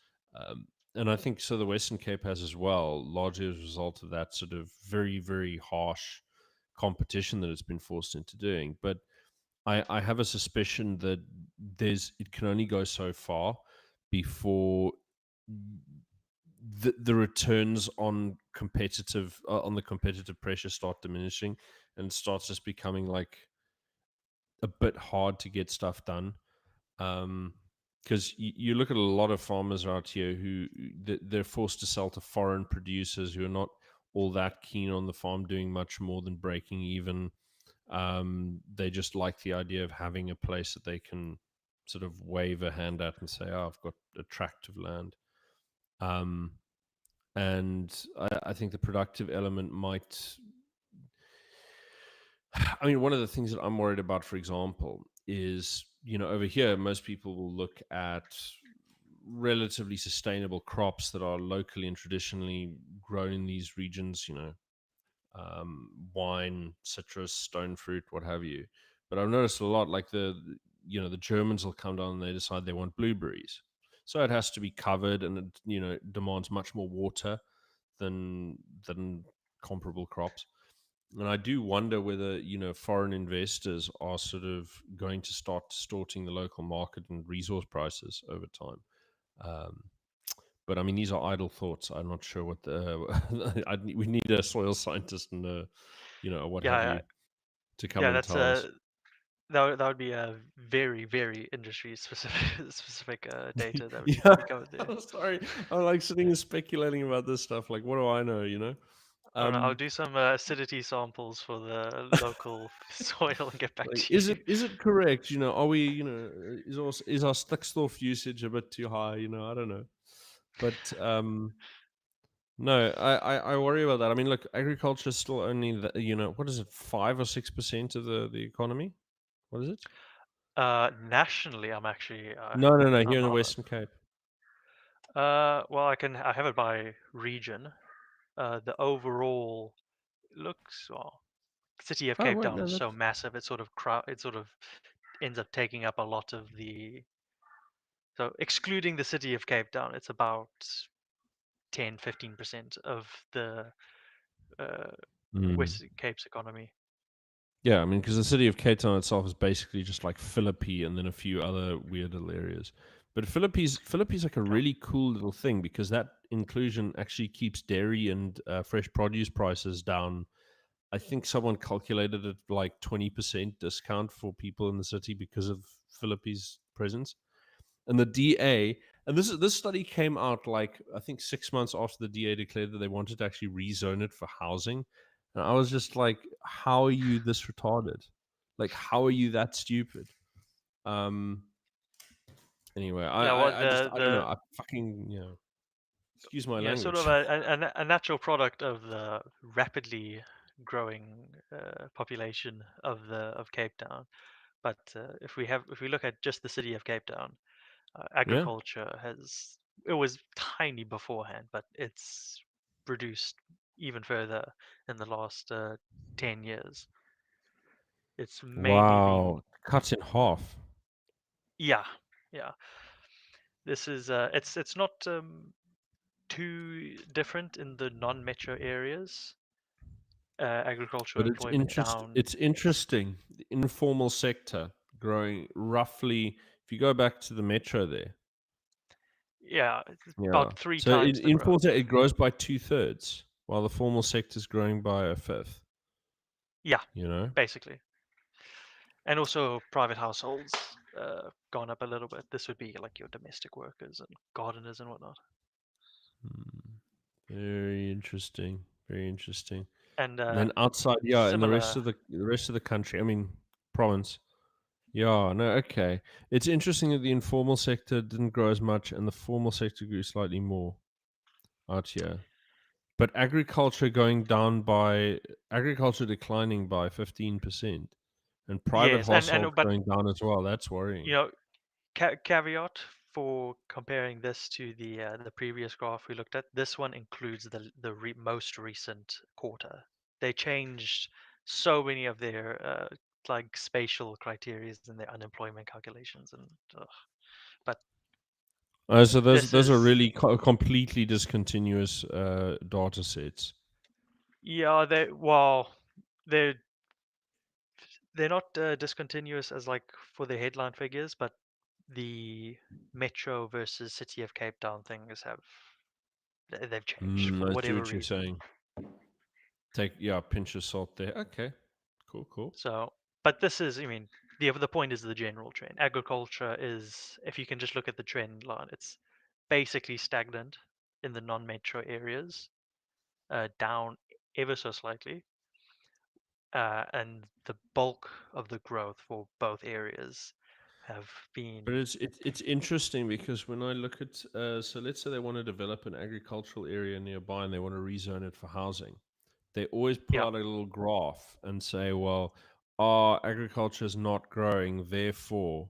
and I think so. The Western Cape has as well, largely as a result of that sort of very very harsh competition that it's been forced into doing. But I have a suspicion that it can only go so far before the returns on the competitive pressure start diminishing and starts just becoming like a bit hard to get stuff done. Because you look at a lot of farmers out here who they're forced to sell to foreign producers who are not all that keen on the farm doing much more than breaking even. They just like the idea of having a place that they can sort of wave a hand at and say, "Oh, I've got a tract of land." Um, and I think the productive element might. I mean, one of the things that I'm worried about, for example, is over here most people will look at relatively sustainable crops that are locally and traditionally grown in these regions. Wine, citrus, stone fruit, what have you. But I've noticed a lot, like the Germans will come down and they decide they want blueberries, so it has to be covered and it demands much more water than comparable crops. And I do wonder whether, foreign investors are sort of going to start distorting the local market and resource prices over time. Um, but I mean, these are idle thoughts. I'm not sure what the. We need a soil scientist and what have Yeah, you to come yeah, and that's tell us. that would be a very very industry specific specific data that would need to Yeah, be covered there. I'm sorry. I'm like sitting and speculating about this stuff. Like, what do I know? I don't know. I'll Um, do some acidity samples for the local soil and get back like, to is you. it correct? Are we? Is our stikstof usage a bit too high? I don't know. But no, I worry about that. I mean, look, agriculture is still only what is it, 5 or 6% of the economy? What is it? Nationally, I'm actually No, no, no. Here I'm in the not. Western Cape. Well, I have it by region. The overall looks well. City of Oh Cape wait, Town no, is so that's massive. It sort of ends up taking up a lot of the. So excluding the city of Cape Town, it's about 10-15% of the uh, mm. West Cape's economy. Yeah. I mean, because the city of Cape Town itself is basically just like Philippi and then a few other weird little areas. But Philippi's like a Yeah. really cool little thing because that inclusion actually keeps dairy and fresh produce prices down. I think someone calculated it like 20% discount for people in the city because of Philippi's presence. And the DA, and this study came out like I think 6 months after the DA declared that they wanted to actually rezone it for housing, and I was just like, "How are you this retarded? Like, how are you that stupid?" Um. Anyway, Yeah. Well, I don't know. I fucking excuse my sort of language. a natural product of the rapidly growing population of Cape Town. But if we look at just the city of Cape Town, Yeah. agriculture has it was tiny beforehand, but it's reduced even further in the last 10 years. It's mainly been Wow. Cut in half. yeah, yeah. This is it's not too different in the non-metro areas. Agricultural But it's employment down. It's interesting. The informal sector growing roughly. If you go back to the metro there, Yeah, it's yeah. about three So times the informal growth. sector it grows by 2/3, while the formal sector is growing by a fifth. Yeah, You know. basically. And also private households gone up a little bit. This would be like your domestic workers and gardeners and whatnot. Hmm. Very interesting. Very interesting. And And then outside, yeah, and similar, the rest of the country. I mean, province. Yeah, no, okay. It's interesting that the informal sector didn't grow as much and the formal sector grew slightly more out here. But agriculture declining by 15% and private yes, and households but going down as well. That's you worrying. know, caveat for comparing this to the previous graph we looked at. This one includes the most recent quarter. They changed so many of their like spatial criteria in their unemployment calculations, and but So this those are is really completely discontinuous data sets. yeah they're they're not discontinuous as like for the headline figures, but the metro versus city of Cape Town things they've changed for I see whatever what you're reason. saying. Take pinch of salt there. Okay, cool, cool. So, but this is, I mean, the point is the general trend. Agriculture is, if you can just look at the trend line, it's basically stagnant in the non-metro areas, down ever so slightly, and the bulk of the growth for both areas have But been it's interesting because when I look at so let's say they want to develop an agricultural area nearby and they want to rezone it for housing, they always pull yeah out a little graph and say, well, our agriculture is not growing, therefore,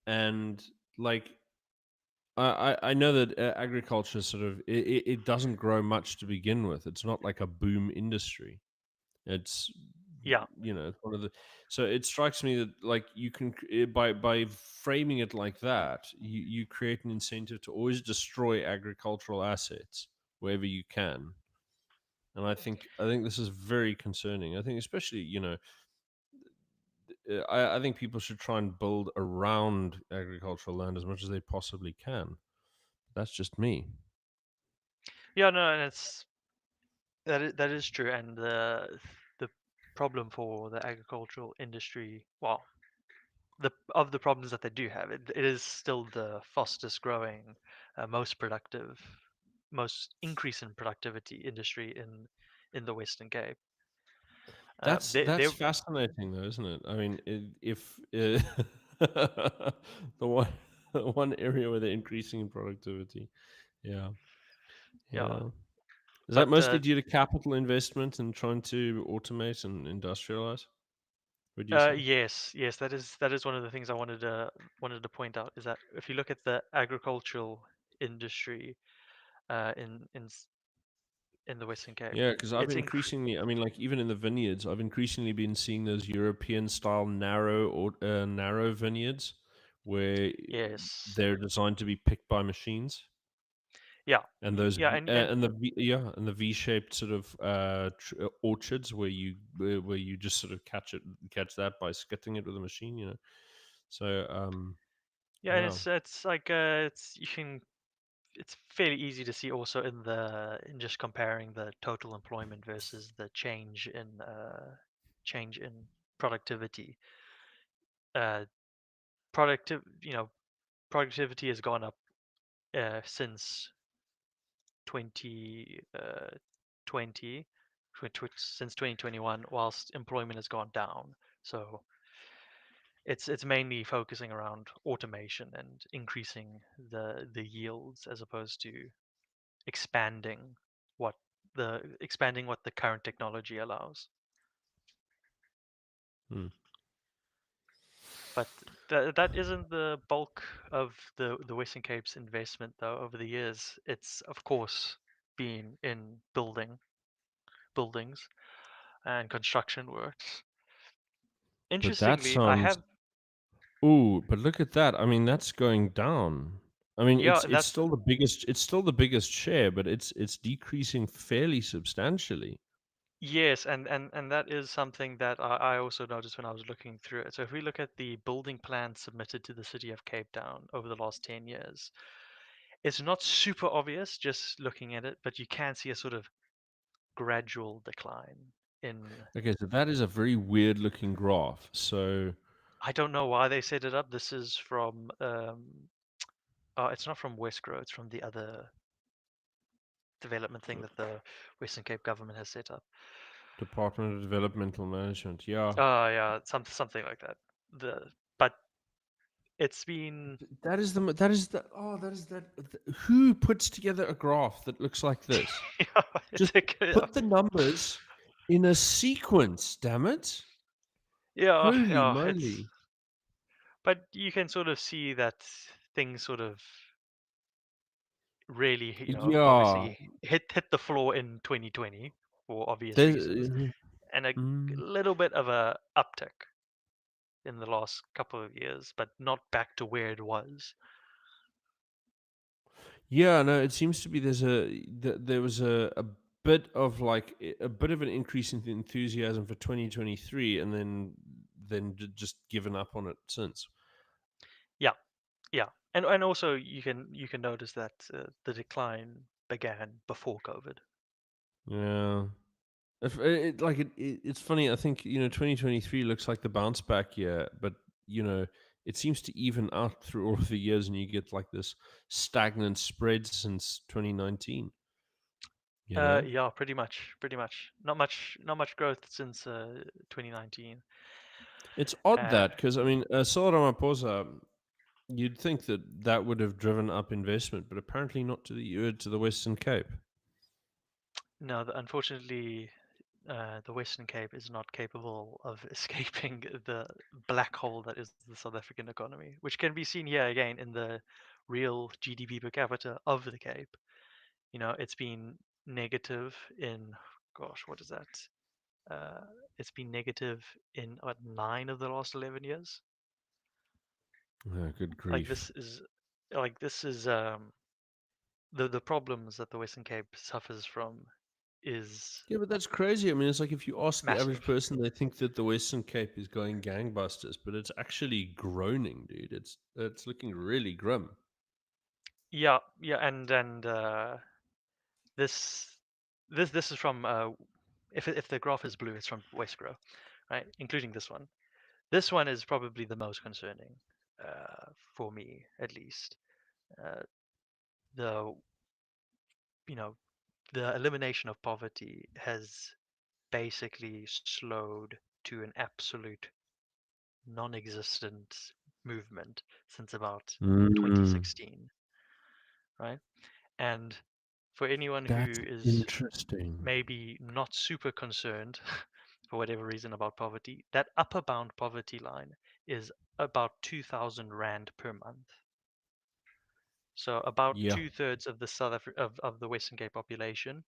and like I know that agriculture sort of it doesn't grow much to begin with. It's not like a boom industry. It's yeah it's one of the so it strikes me that like you can by framing it like that, you create an incentive to always destroy agricultural assets. wherever you can. And I think this is very concerning. I think especially I think people should try and build around agricultural land as much as they possibly can. That's just me. Yeah, no, and that is true, and the problem for the agricultural industry, well, the problems that they do have, it is still the fastest growing, most productive, most increase in productivity industry in the Western Cape. That's They fascinating, though, isn't it? I mean, if the one one area where they're increasing in productivity, yeah, yeah, yeah. Is that but mostly due to capital investment and trying to automate and industrialize? Would you say? yes, that is one of the things I wanted to point out is that if you look at the agricultural industry in the Western Cape, Yeah, because I've it's incre increasingly, I mean, like even in the vineyards, I've increasingly been seeing those European style narrow vineyards where yes, they're designed to be picked by machines. yeah, And those yeah, and and the V-shaped sort of orchards where you just sort of catch that by skitting it with a machine, you know. So yeah, and yeah, it's like it's fairly easy to see also in just comparing the total employment versus the change in productivity. Uh, productive, productivity has gone up since 2020, since 2021, whilst employment has gone down. So it's mainly focusing around automation and increasing the yields as opposed to expanding what expanding what the current technology allows. hmm. But that isn't the bulk of the Western Cape's investment though over the years. It's of course been in buildings and construction works. But that Interestingly, I sounds. have Ooh, but look at that. I mean, that's going down. I mean, yeah, it's that's still the biggest. It's still the biggest share, but it's decreasing fairly substantially. yes, and that is something that I also noticed when I was looking through it. So if we look at the building plan submitted to the city of Cape Town over the last 10 years, it's not super obvious just looking at it, but you can see a sort of gradual decline in. Okay, so that is a very weird looking graph. So I don't know why they set it up. This is from oh, it's not from Westgrow, it's from the other development thing that the Western Cape government has set up. Department of Developmental Management. Yeah. Oh yeah, something like that. But it's been That is that is who puts together a graph that looks like this? yeah, Just put the numbers in a sequence, damn it. Holy yeah, it's moly. but you can sort of see that things sort of really, Yeah. obviously hit the floor in 2020 for obvious There's reasons, and a mm, little bit of a uptick in the last couple of years, but not back to where it was. yeah, no, it seems to be there was a bit of like a bit of an increase in enthusiasm for 2023 and then just given up on it since. Yeah, yeah, and also you can notice that the decline began before COVID. Yeah. If it's funny. I think 2023 looks like the bounce back year, but you know it seems to even out through all of the years, and you get like this stagnant spread since 2019. You know, Yeah, pretty much. Not much growth since 2019. it's odd Uh, that because I mean, Cyril Ramaphosa, you'd think that that would have driven up investment, but apparently not to the Western Cape. no, unfortunately, the Western Cape is not capable of escaping the black hole that is the South African economy, which can be seen here again in the real GDP per capita of the Cape. It's been negative in, gosh, what is that? Uh, it's been negative in what, 9 of the last 11 years. Oh, good Like grief! this is, like this is, the problems that the Western Cape suffers from is Yeah, but that's crazy. I mean, it's like if you ask the average massive. person, they think that the Western Cape is going gangbusters, but it's actually groaning, dude. It's looking really grim. Yeah, yeah, and this this is from if the graph is blue, it's from Westgrow, right? Including this one. This one is probably the most concerning for me, at least. Uh, the you know the elimination of poverty has basically slowed to an absolute non-existent movement since about Mm, 2016, right? And for anyone that's who is interesting. maybe not super concerned for whatever reason about poverty, that upper bound poverty line is about 2,000 rand per month. So about Yeah. 2/3 of the of the Western Cape population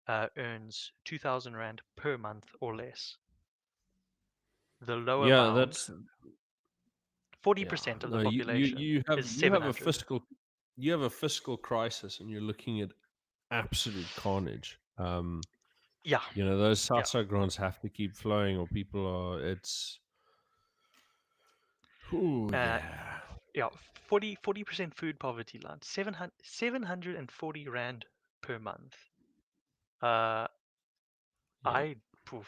earns 2,000 rand per month or less. The lower Yeah, bound, that's 40% of the no, population is you have 700. a fiscal crisis, and you're looking at absolute carnage. Yeah, Those yeah, SASSA grants have to keep flowing, or people are. It's. Oh uh, yeah. yeah. 40% food poverty line, 740 rand per month. Uh, Yeah. I, poof,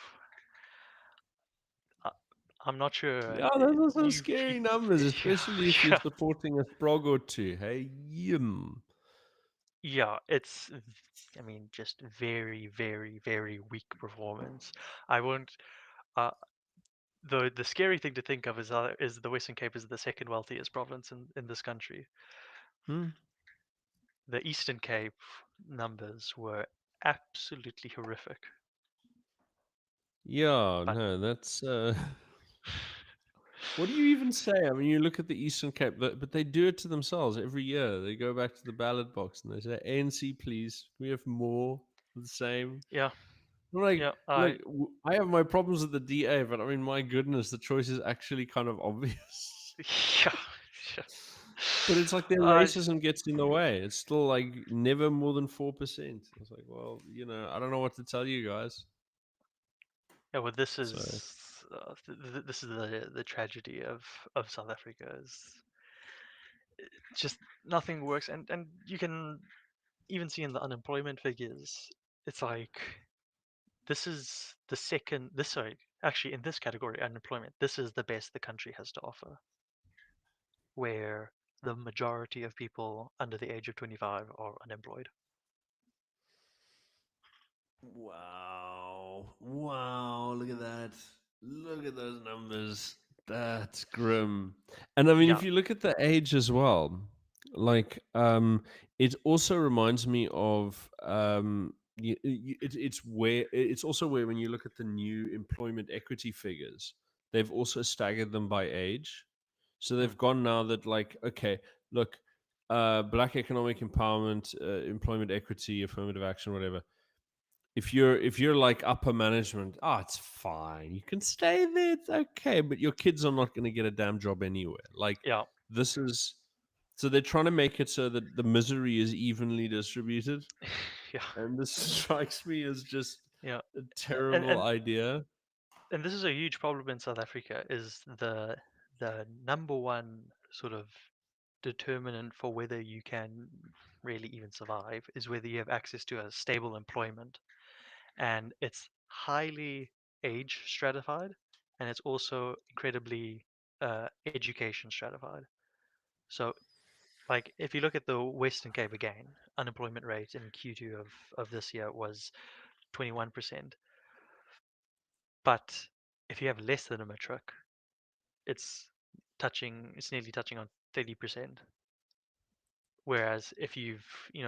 I, I'm not sure. Yeah, those are some You, scary numbers, yeah, especially if you're yeah, supporting a sprog or two. Hey, yum. yeah. I mean, just very, very, very weak performance. I won't. Uh, the scary thing to think of is the Western Cape is the second wealthiest province in this country. Hmm. The Eastern Cape numbers were absolutely horrific. Yeah, But no, that's. What do you even say? I mean, you look at the Eastern Cape, but they do it to themselves every year. They go back to the ballot box and they say, ANC, please, can we have more of the same? yeah, I'm like, yeah, look, I have my problems with the DA, but I mean, my goodness, the choice is actually kind of obvious. yeah, yeah. But it's like their Uh, racism gets in the way. It's still like never more than 4%. It's like, well, I don't know what to tell you guys. yeah, well, So, this is the tragedy of South Africa is just nothing works, and you can even see in the unemployment figures, it's like this is the second. This sorry, actually, in this category, unemployment, this is the best the country has to offer, where the majority of people under the age of 25 are unemployed. wow. Wow. Look at that. Look at those numbers. That's grim. And I mean, Yeah, if you look at the age as well, like, it also reminds me of, it's also where when you look at the new employment equity figures, they've also staggered them by age. So mm, they've gone now that, like, okay, look, black economic empowerment, employment equity, affirmative action, whatever. If you're like upper management, it's fine. You can stay there. It's okay, but your kids are not going to get a damn job anywhere. Like, yeah, this is so they're trying to make it so that the misery is evenly distributed, yeah, and this strikes me as just yeah. a And terrible and idea. and this is a huge problem in South Africa. Is the number one sort of determinant for whether you can really even survive is whether you have access to a stable employment, and it's highly age stratified, and it's also incredibly education stratified. So, like, if you look at the Western Cape again, unemployment rate in Q2 of this year was 21%. But if you have less than a matric, it's it's nearly touching on 30%. Whereas if you've,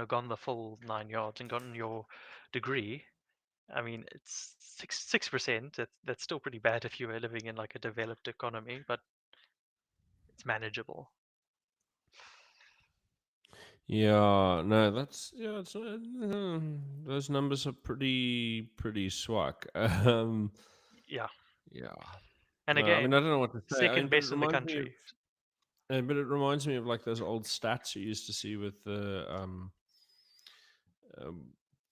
gone the full 9 yards and gotten your degree, I mean, it's 6%. That's still pretty bad if you were living in like a developed economy, but it's manageable. Yeah, no, that's yeah. Those numbers are pretty swag. Yeah. Yeah. And No, I mean, I again, don't know what to say. I mean, second but it best in the reminds me of country. but it reminds me of like those old stats you used to see with the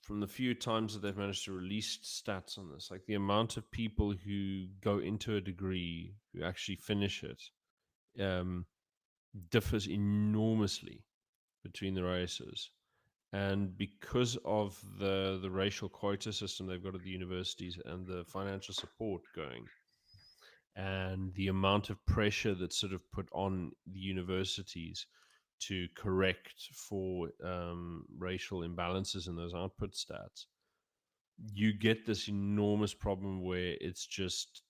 from the few times that they've managed to release stats on this, like the amount of people who go into a degree who actually finish it differs enormously between the races. And because of the racial quota system they've got at the universities and the financial support going, and the amount of pressure that's sort of put on the universities to correct for racial imbalances in those output stats, you get this enormous problem where it's just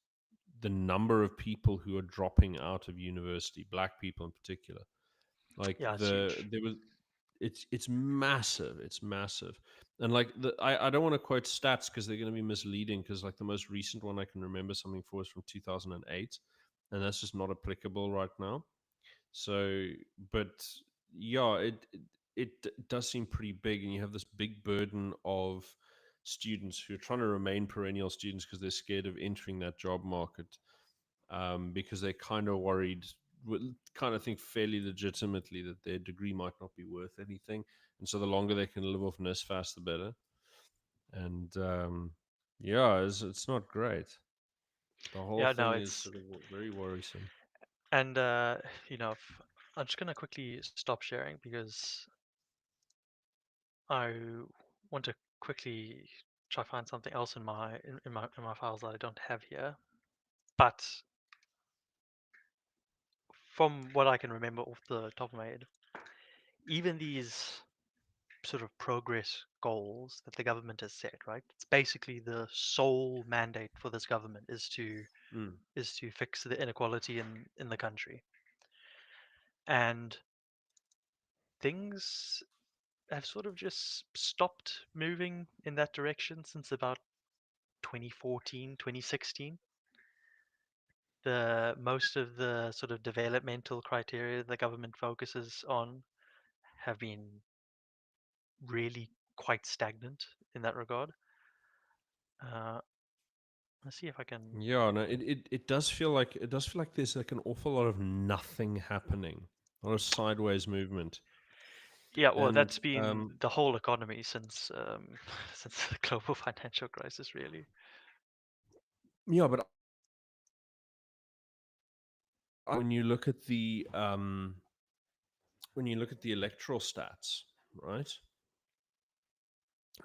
the number of people who are dropping out of university, black people in particular. Like Yeah, it's huge. there was, it's massive, it's massive. And like I don't want to quote stats because they're going to be misleading, because like the most recent one I can remember something for is from 2008, and that's just not applicable right now. So, but yeah, it does seem pretty big, and you have this big burden of students who are trying to remain perennial students because they're scared of entering that job market, because they're kind of worried, kind of think fairly legitimately that their degree might not be worth anything, and so the longer they can live off NSFAS, the better. And yeah, it's not great. The whole Yeah, no, thing is it's sort of very worrisome. and I'm just gonna quickly stop sharing because I want to quickly try find something else in my files that I don't have here. But from what I can remember off the top of my head, even these sort of progress goals that the government has set, right? It's basically the sole mandate for this government Mm. is to fix the inequality in the country. And things have sort of just stopped moving in that direction since about 2014, 2016. The most of the sort of developmental criteria the government focuses on have been really quite stagnant in that regard. Uh, let's see if I can. Yeah, no, it does feel like, there's like an awful lot of nothing happening, a lot of sideways movement. Yeah, well, And that's been the whole economy since since the global financial crisis, really. yeah, but when you look at the electoral stats, right?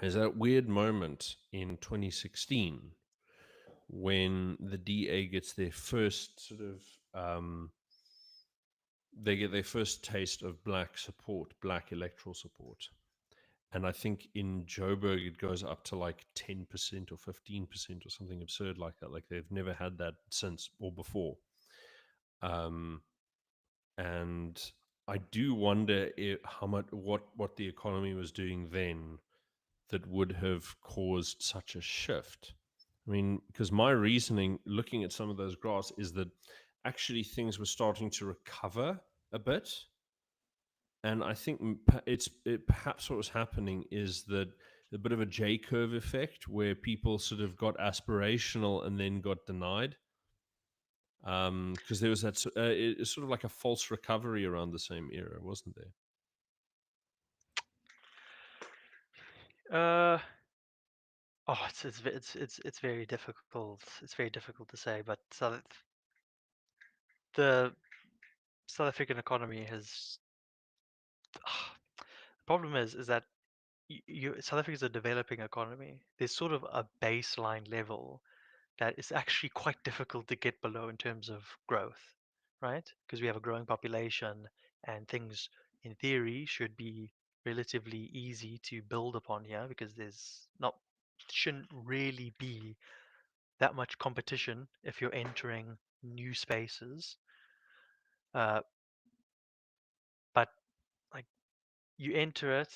There's that weird moment in 2016 when the DA gets their first sort of they get their first taste of black support, black electoral support. And I think in Joburg it goes up to like 10% or 15% or something absurd like that. Like they've never had that since or before. Um, and I do wonder how much what the economy was doing then that would have caused such a shift. I mean, because my reasoning, looking at some of those graphs, is that actually things were starting to recover a bit, and I think perhaps what was happening is that a bit of a J curve effect where people sort of got aspirational and then got denied. Because there was that it's sort of like a false recovery around the same era, wasn't there? Uh, oh, it's very difficult. It's very difficult to say, but the South African economy has. The problem is that South Africa is a developing economy. There's sort of a baseline level that is actually quite difficult to get below in terms of growth, right? Because we have a growing population and things in theory should be relatively easy to build upon here because there's not shouldn't really be that much competition if you're entering new spaces. Uh, but like you enter it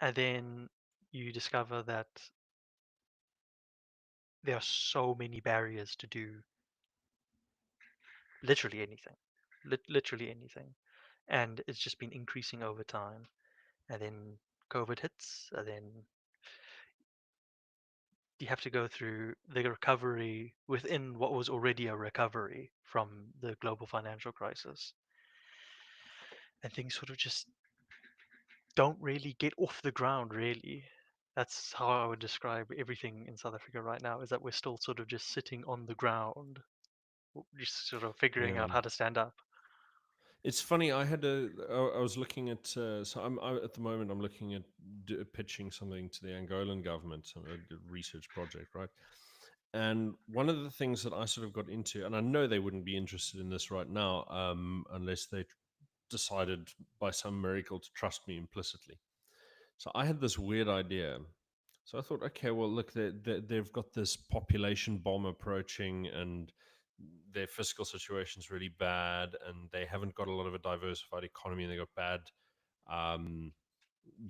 and then you discover that there are so many barriers to do literally anything, literally anything, and it's just been increasing over time. And then COVID hits, and then you have to go through the recovery within what was already a recovery from the global financial crisis, and things sort of just don't really get off the ground, really. That's how I would describe everything in South Africa right now, is that we're still sort of just sitting on the ground, just sort of figuring Yeah. out how to stand up. It's funny. I was looking at. At the moment, I'm looking at pitching something to the Angolan government, a research project, right? And one of the things that I sort of got into, and I know they wouldn't be interested in this right now, unless they decided by some miracle to trust me implicitly. So I had this weird idea. So I thought, okay, well, look, they've got this population bomb approaching, and their fiscal situation is really bad, and they haven't got a lot of a diversified economy, and they got bad, um,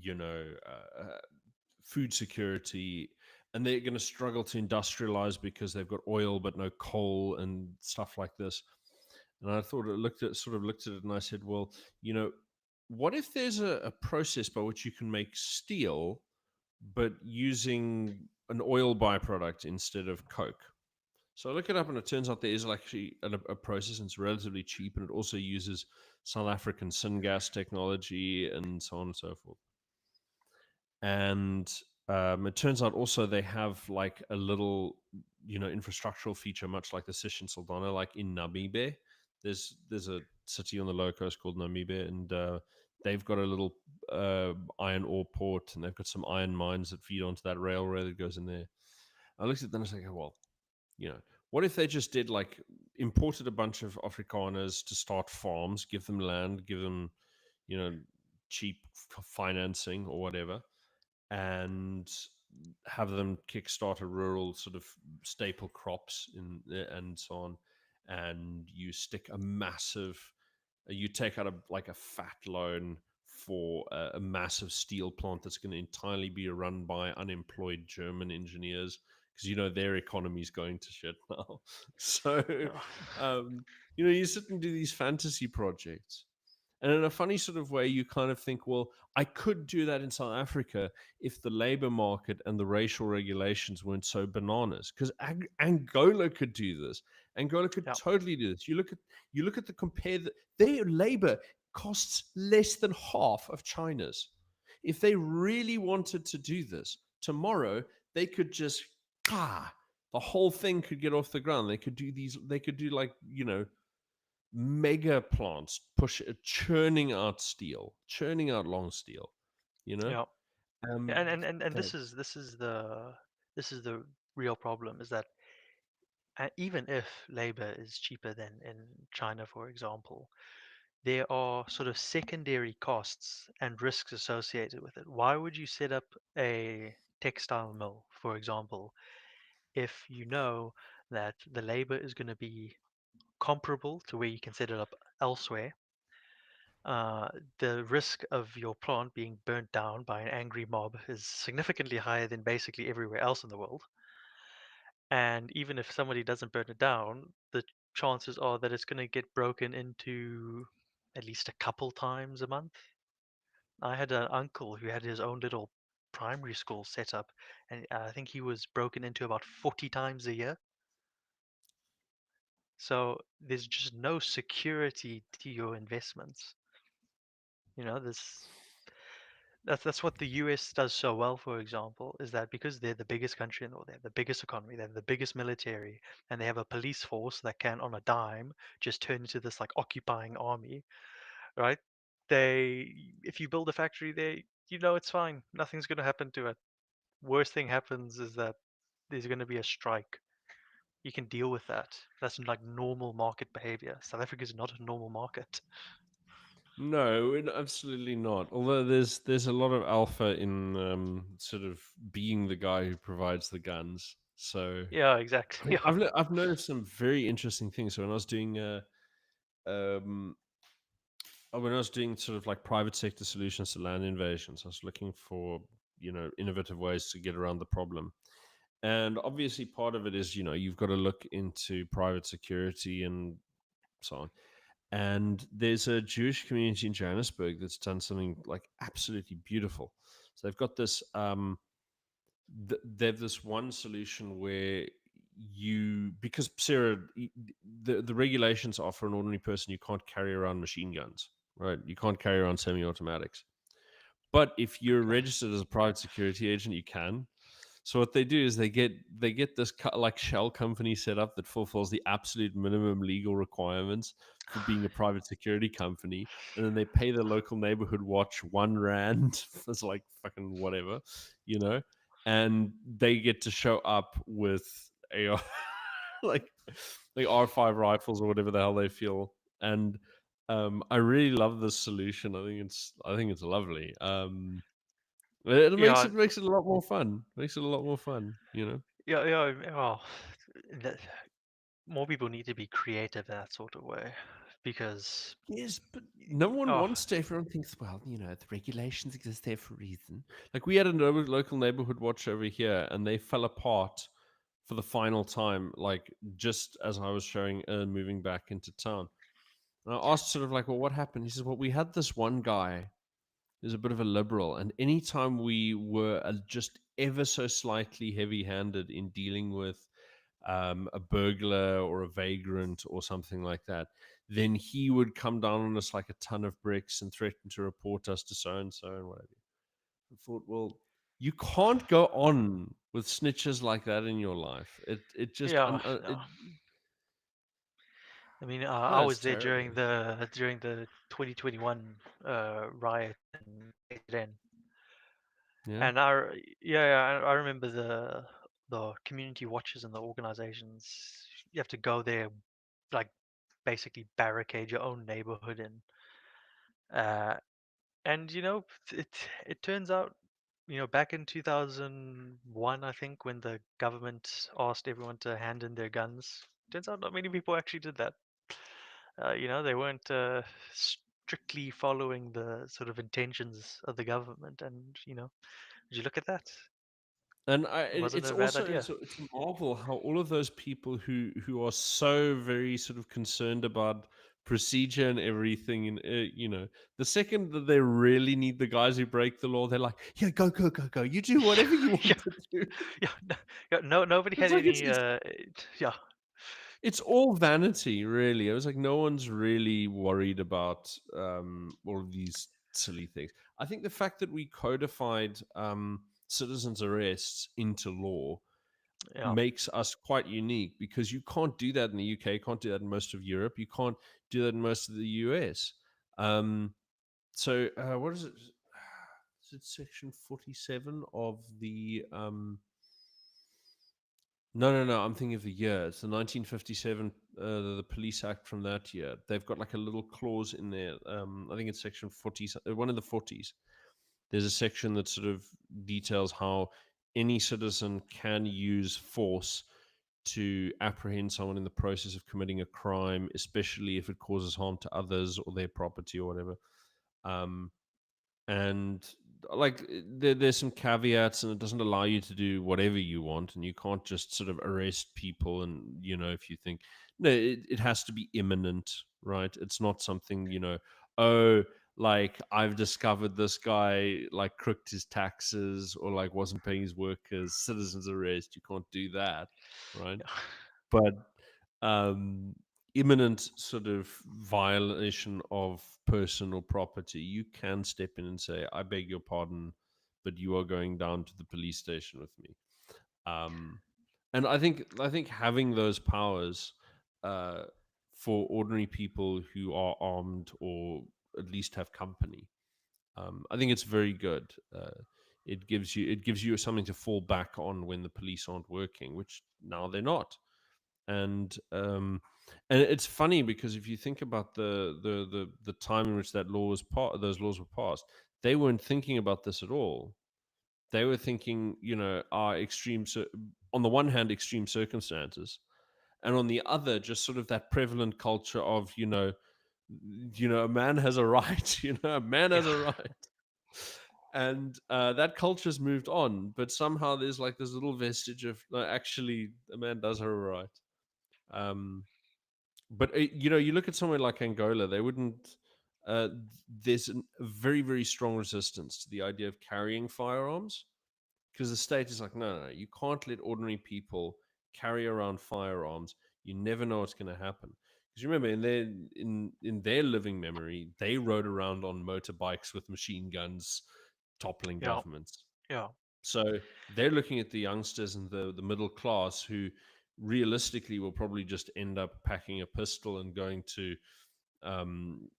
you know, food security, and they're going to struggle to industrialize because they've got oil but no coal and stuff like this. And I thought, looked at it, and I said, well, you know, what if there's a process by which you can make steel, but using an oil byproduct instead of coke? So I look it up, and it turns out there is actually a process, and it's relatively cheap, and it also uses South African syngas technology and so on and so forth. And it turns out also they have like a little, infrastructural feature, much like the Sishen Saldana, like in Namibia. There's a city on the low coast called Namibia, and they've got a little iron ore port, and they've got some iron mines that feed onto that railway that goes in there. I looked at them and I was like, well, what if they just did like imported a bunch of Afrikaners to start farms, give them land, give them, you know, cheap financing or whatever, and have them kickstart a rural sort of staple crops and so on, and you stick a massive, you take out a fat loan for a massive steel plant that's going to entirely be run by unemployed German engineers, because their economy is going to shit now. So Yeah. you sit and do these fantasy projects, and in a funny sort of way, you kind of think, well, I could do that in South Africa if the labor market and the racial regulations weren't so bananas. Because Angola could do this. Angola could Yeah. totally do this. You look at their labor costs less than half of China's. If they really wanted to do this tomorrow, they could just the whole thing could get off the ground. They could do these. They could do like mega plants churning out steel, churning out long steel. You know, Yeah. um, Yeah, and that this is the real problem, is that even if labor is cheaper than in China, for example, there are sort of secondary costs and risks associated with it. Why would you set up a textile mill, for example, if you know that the labor is going to be comparable to where you can set it up elsewhere? Uh, the risk of your plant being burnt down by an angry mob is significantly higher than basically everywhere else in the world. And even if somebody doesn't burn it down, the chances are that it's going to get broken into at least a couple times a month. I had an uncle who had his own little primary school set up, and I think he was broken into about 40 times a year. So there's just no security to your investments. This that's what the US does so well, for example, is that because they're the biggest country in the world, they have the biggest economy, they have the biggest military, and they have a police force that can, on a dime, just turn into this like occupying army, right? If you build a factory there, it's fine. Nothing's going to happen to it. Worst thing happens is that there's going to be a strike. You can deal with that. That's like normal market behavior. South Africa is not a normal market. no, absolutely not. Although there's a lot of alpha in sort of being the guy who provides the guns. So Yeah, exactly. Yeah. I've noticed some very interesting things. So when I was doing um, when I was doing sort of like private sector solutions to land invasions, I was looking for innovative ways to get around the problem. And obviously, part of it is you've got to look into private security and so on. And there's a Jewish community in Johannesburg that's done something like absolutely beautiful. So they've got this. They have this one solution where because Sarah, the regulations are for an ordinary person, you can't carry around machine guns, right? You can't carry around semi-automatics. But if you're registered as a private security agent, you can. So what they do is they get this like shell company set up that fulfills the absolute minimum legal requirements for being a private security company, and then they pay the local neighborhood watch 1 rand for like fucking whatever, you know, and they get to show up with AR like R5 rifles or whatever the hell they feel. And I really love this solution. I think it's lovely. It makes Yeah, it a lot more fun. Makes it a lot more fun, you know. yeah, yeah. Well, that, more people need to be creative in that sort of way, because Yes, but no one oh wants to. Everyone thinks, well, the regulations exist there for a reason. Like we had a local neighborhood watch over here, and they fell apart for the final time, like just as I was showing moving back into town. And I asked sort of like, well, what happened? He says, well, we had this one guy who's a bit of a liberal, and anytime we were just ever so slightly heavy-handed in dealing with a burglar or a vagrant or something like that, then he would come down on us like a ton of bricks and threaten to report us to so and so and whatever. I thought, well, you can't go on with snitches like that in your life. It just yeah, no. I mean, I no, it's was there during terrible. the 2021 riot in KZN, Yeah. and I remember the community watches and the organizations. You have to go there, like basically barricade your own neighborhood in. Uh, and it it turns out, back in 2001, I think, when the government asked everyone to hand in their guns, turns out not many people actually did that. They weren't strictly following the sort of intentions of the government, and did you look at that? And It wasn't it's a bad also idea. it's a marvel how all of those people who are so very sort of concerned about procedure and everything, and the second that they really need the guys who break the law, they're like, yeah, go go go go, you do whatever you Yeah, want to do. yeah, yeah. No, nobody It's had like any. Yeah, it's all vanity, really. I was like, no one's really worried about all of these silly things. I think the fact that we codified citizens' arrests into law yeah. makes us quite unique, because you can't do that in the UK, you can't do that in most of Europe, you can't do that in most of the US. What is it? Is it section 47 of the no, no, no. I'm thinking of the year. It's the 1957, the Police Act from that year. They've got like a little clause in there. I think it's section 40, one of the 40s. There's a section that sort of details how any citizen can use force to apprehend someone in the process of committing a crime, especially if it causes harm to others or their property or whatever. Um, and like there's some caveats, and it doesn't allow you to do whatever you want, and you can't just sort of arrest people. And if you think, no, it has to be imminent, right? It's not something, oh, like I've discovered this guy like crooked his taxes or like wasn't paying his workers, citizens arrest. You can't do that, right? But um, imminent sort of violation of personal property, you can step in and say, "I beg your pardon, but you are going down to the police station with me." Um, and I think having those powers uh, for ordinary people who are armed or at least have company, I think it's very good. It gives you something to fall back on when the police aren't working, which now they're not. And it's funny because if you think about the time in which those laws were passed, they weren't thinking about this at all. They were thinking, our on the one hand, extreme circumstances, and on the other, just sort of that prevalent culture of, a man has a right. A man Yeah. has a right. And that culture's moved on, but somehow there's like this little vestige of, no, actually, a man does have a right. um, but you look at somewhere like Angola, they wouldn't. Uh, there's a very, very strong resistance to the idea of carrying firearms, because the state is like, no, no, no, you can't let ordinary people carry around firearms. You never know what's going to happen. Because remember, in their living memory, they rode around on motorbikes with machine guns, toppling Yeah. governments. Yeah. So they're looking at the youngsters and the middle class who realistically will probably just end up packing a pistol and going to, um,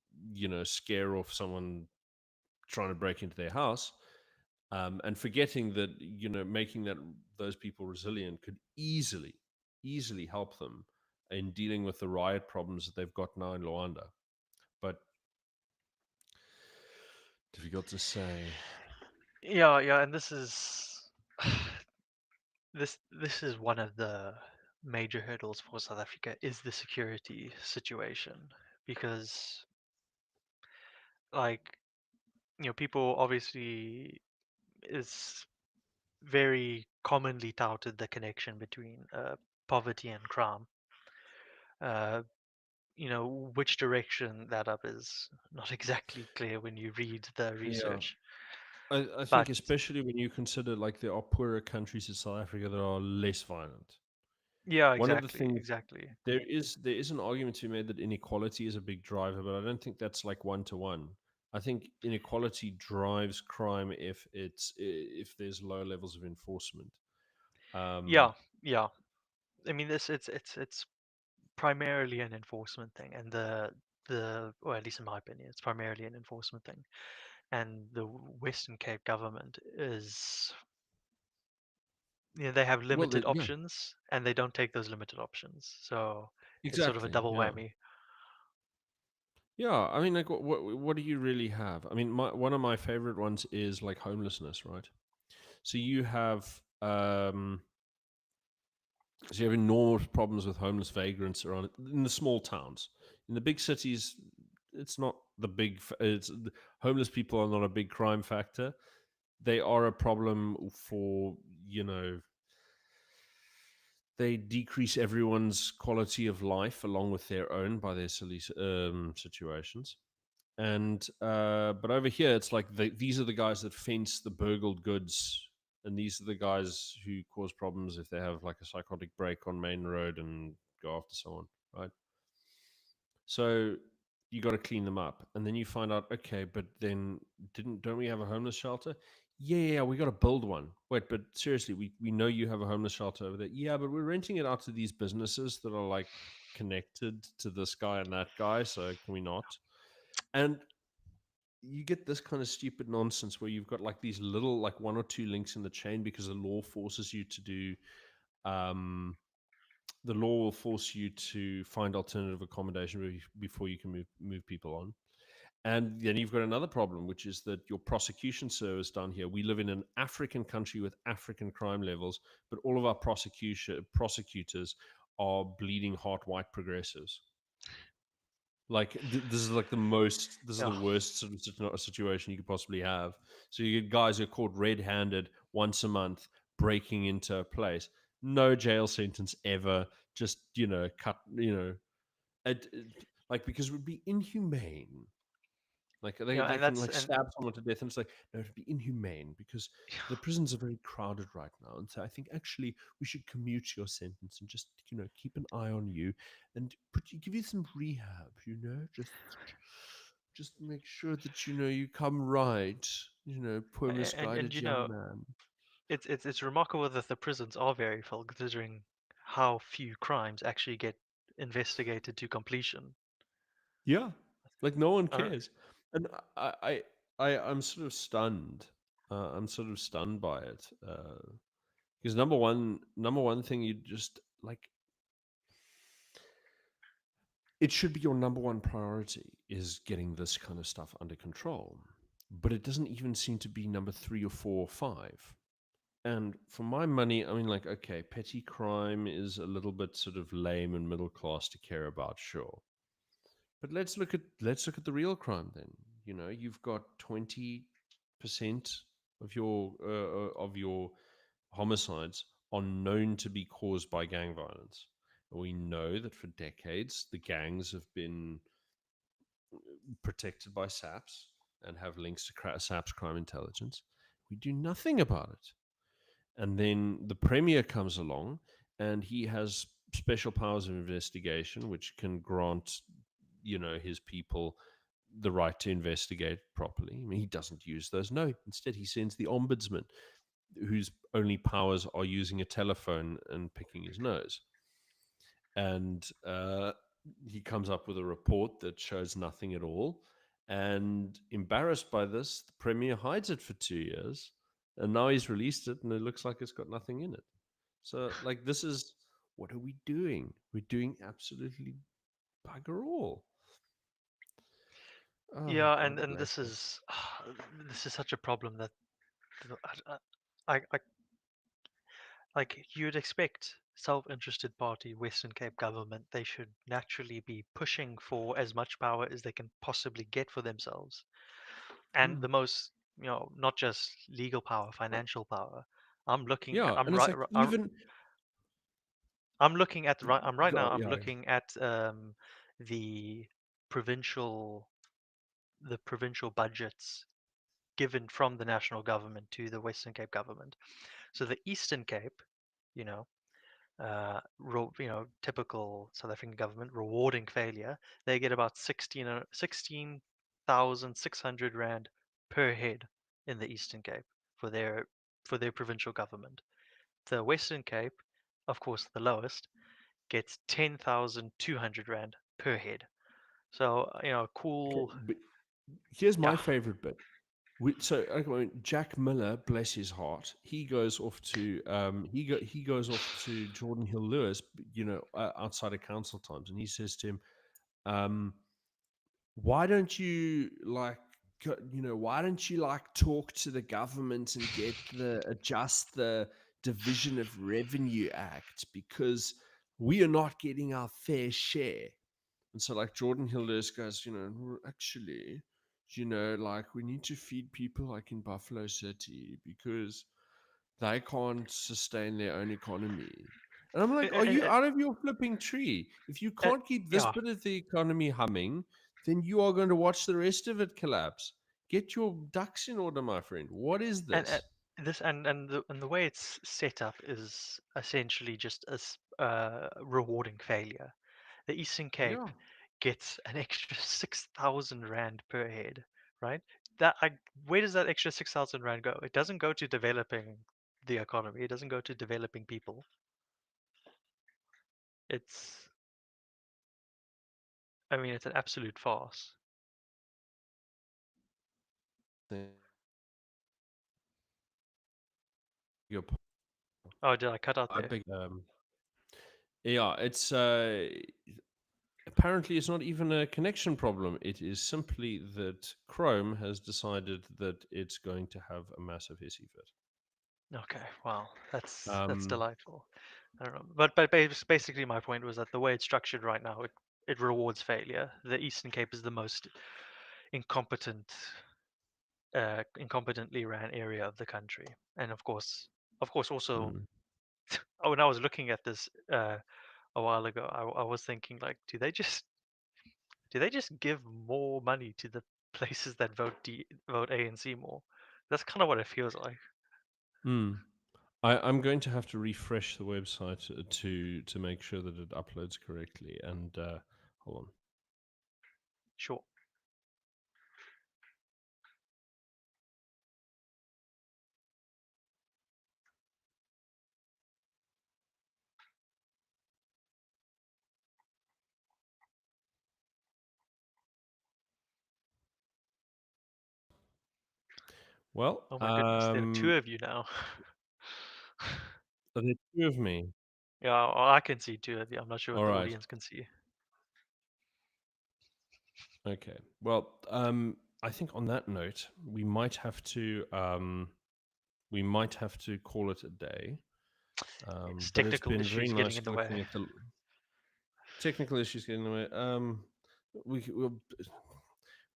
scare off someone trying to break into their house, and forgetting that making those people resilient could easily help them in dealing with the riot problems that they've got now in Luanda. But difficult to say. Yeah, yeah, and this is this is one of the major hurdles for South Africa is the security situation, because like people obviously is very commonly touted the connection between poverty and crime. Uh, which direction that up is not exactly clear when you read the Yeah. research, I but think especially when you consider like there are poorer countries in South Africa that are less violent. yeah, One of the exactly, things exactly. there is an argument to be made that inequality is a big driver, but I don't think that's like one to one. I think inequality drives crime if there's low levels of enforcement. Yeah, Um, yeah. I mean, this it's primarily an enforcement thing, and or at least in my opinion, it's primarily an enforcement thing. And the Western Cape government is, they have well, limited yeah, options, and they don't take those limited options. So it's sort of a exactly. double Yeah, whammy. yeah. I mean, like, what do you really have? I mean, one of my favorite ones is like homelessness, right? So you have So you have enormous problems with homeless vagrants around in the small towns. In the big cities, it's not the big. Homeless people are not a big crime factor. They are a problem for you know they decrease everyone's quality of life along with their own by their silly situations. And but over here, it's like these are the guys that fence the burgled goods, and these are the guys who cause problems if they have like a psychotic break on main road and go after someone, right? So you got to clean them up, and then you find out, okay, but then don't we have a homeless shelter? Yeah, we got to build one. Wait, but seriously, we know you have a homeless shelter over there. Yeah, but we're renting it out to these businesses that are like connected to this guy and that guy. So can we not? And you get this kind of stupid nonsense where you've got like these little like one or two links in the chain because the law forces you to do um the law will force you to find alternative accommodation before you can move people on. And then you've got another problem, which is that your prosecution service down here, we live in an African country with African crime levels, but all of our prosecutors are bleeding heart white progressives. Like this is like this is Yeah, the worst sort of situation you could possibly have. So you get guys who are caught red-handed once a month breaking into a place, no jail sentence ever, just cut, like because it would be inhumane. Like they and can that's like and stab someone to death, and it's like no, it'd be inhumane because the prisons are very crowded right now, and so I think actually we should commute your sentence and just keep an eye on you and give you some rehab. Just make sure that you come right. Poor and misguided young man. it's remarkable that the prisons are very full, considering how few crimes actually get investigated to completion. Yeah, like no one Uh, cares, and I'm sort of stunned. I'm sort of stunned by it. Because number one thing you just like it should be your number one priority is getting this kind of stuff under control. But it doesn't even seem to be number 3 or 4 or 5. And for my money, I mean, like, okay, petty crime is a little bit sort of lame and middle class to care about, sure. But let's look at the real crime then. You've got 20% of your homicides are known to be caused by gang violence. And we know that for decades the gangs have been protected by SAPS and have links to SAPS crime intelligence. We do nothing about it. And then the premier comes along and he has special powers of investigation, which can grant, his people the right to investigate properly. I mean, he doesn't use those. No, instead he sends the ombudsman, whose only powers are using a telephone and picking his nose. And he comes up with a report that shows nothing at all. And embarrassed by this, the premier hides it for 2 years, and now he's released it, and it looks like it's got nothing in it. So, like, this is, what are we doing? We're doing absolutely bugger all. Oh, Yeah, God and bless this us. is this is such a problem that I like you'd expect self-interested party Western Cape government, they should naturally be pushing for as much power as they can possibly get for themselves, and Mm. the most, not just legal power, financial power. I'm looking Yeah, I'm and it's right like, even I'm looking at right now I'm yeah, looking at the provincial the provincial budgets given from the national government to the Western Cape government. So the Eastern Cape, you know, typical South African government rewarding failure, they get about 16,600 rand per head in the Eastern Cape for their provincial government. The Western Cape, of course, the lowest, gets 10,200 rand per head. So okay, cool. but here's Yeah. my favorite bit. So okay, Jack Miller, bless his heart, he goes off to he goes off to Jordan Hill Lewis, outside of council times, and he says to him, "Why don't you why don't you like talk to the government and adjust the Division of Revenue Act, because we are not getting our fair share." And so, like, Jordan Hill Lewis goes, "Well, actually, like, we need to feed people like in Buffalo City, because they can't sustain their own economy." And I'm like, are And, you out of your flipping tree? If you can't keep this yeah. bit of the economy humming, then you are going to watch the rest of it collapse. Get your ducks in order, my friend. What is and this? this and the way it's set up is essentially just as rewarding failure. The Eastern Cape Yeah. gets an extra 6,000 rand per head, right? That I Where does that extra 6,000 rand go? It doesn't go to developing the economy. It doesn't go to developing people. It's I mean, it's an absolute farce. Your Oh, did I cut out I there? beg, yeah, it's apparently it's not even a connection problem. It is simply that Chrome has decided that it's going to have a massive hissy fit. Okay, wow, that's Um, delightful. I don't know, but basically my point was that the way it's structured right now, it rewards failure. The Eastern Cape is the most incompetent, incompetently ran area of the country, and of course, also mm, when I was looking at this a while ago, I was thinking like, do they just give more money to the places that vote ANC more? That's kind of what it feels like. mm. I'm going to have to refresh the website to make sure that it uploads correctly. And hold on. Sure. Well, Oh my goodness, there are two of you now. so there's two of me. Yeah, well, I can see two of you. I'm not sure All what the right. audience can see. Okay. Well, I think on that note, we might have to call it a day. It's But it's technical been very issues getting nice in the way. looking at the technical issues getting in the way.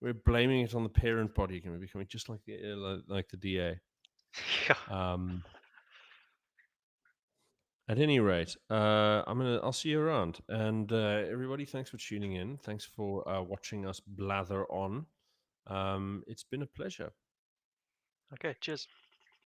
We're blaming it on the parent body again. We're becoming just like the DA. Yeah. At any rate, I'll see you around. And everybody, thanks for tuning in. Thanks for watching us blather on. It's been a pleasure. Okay, cheers.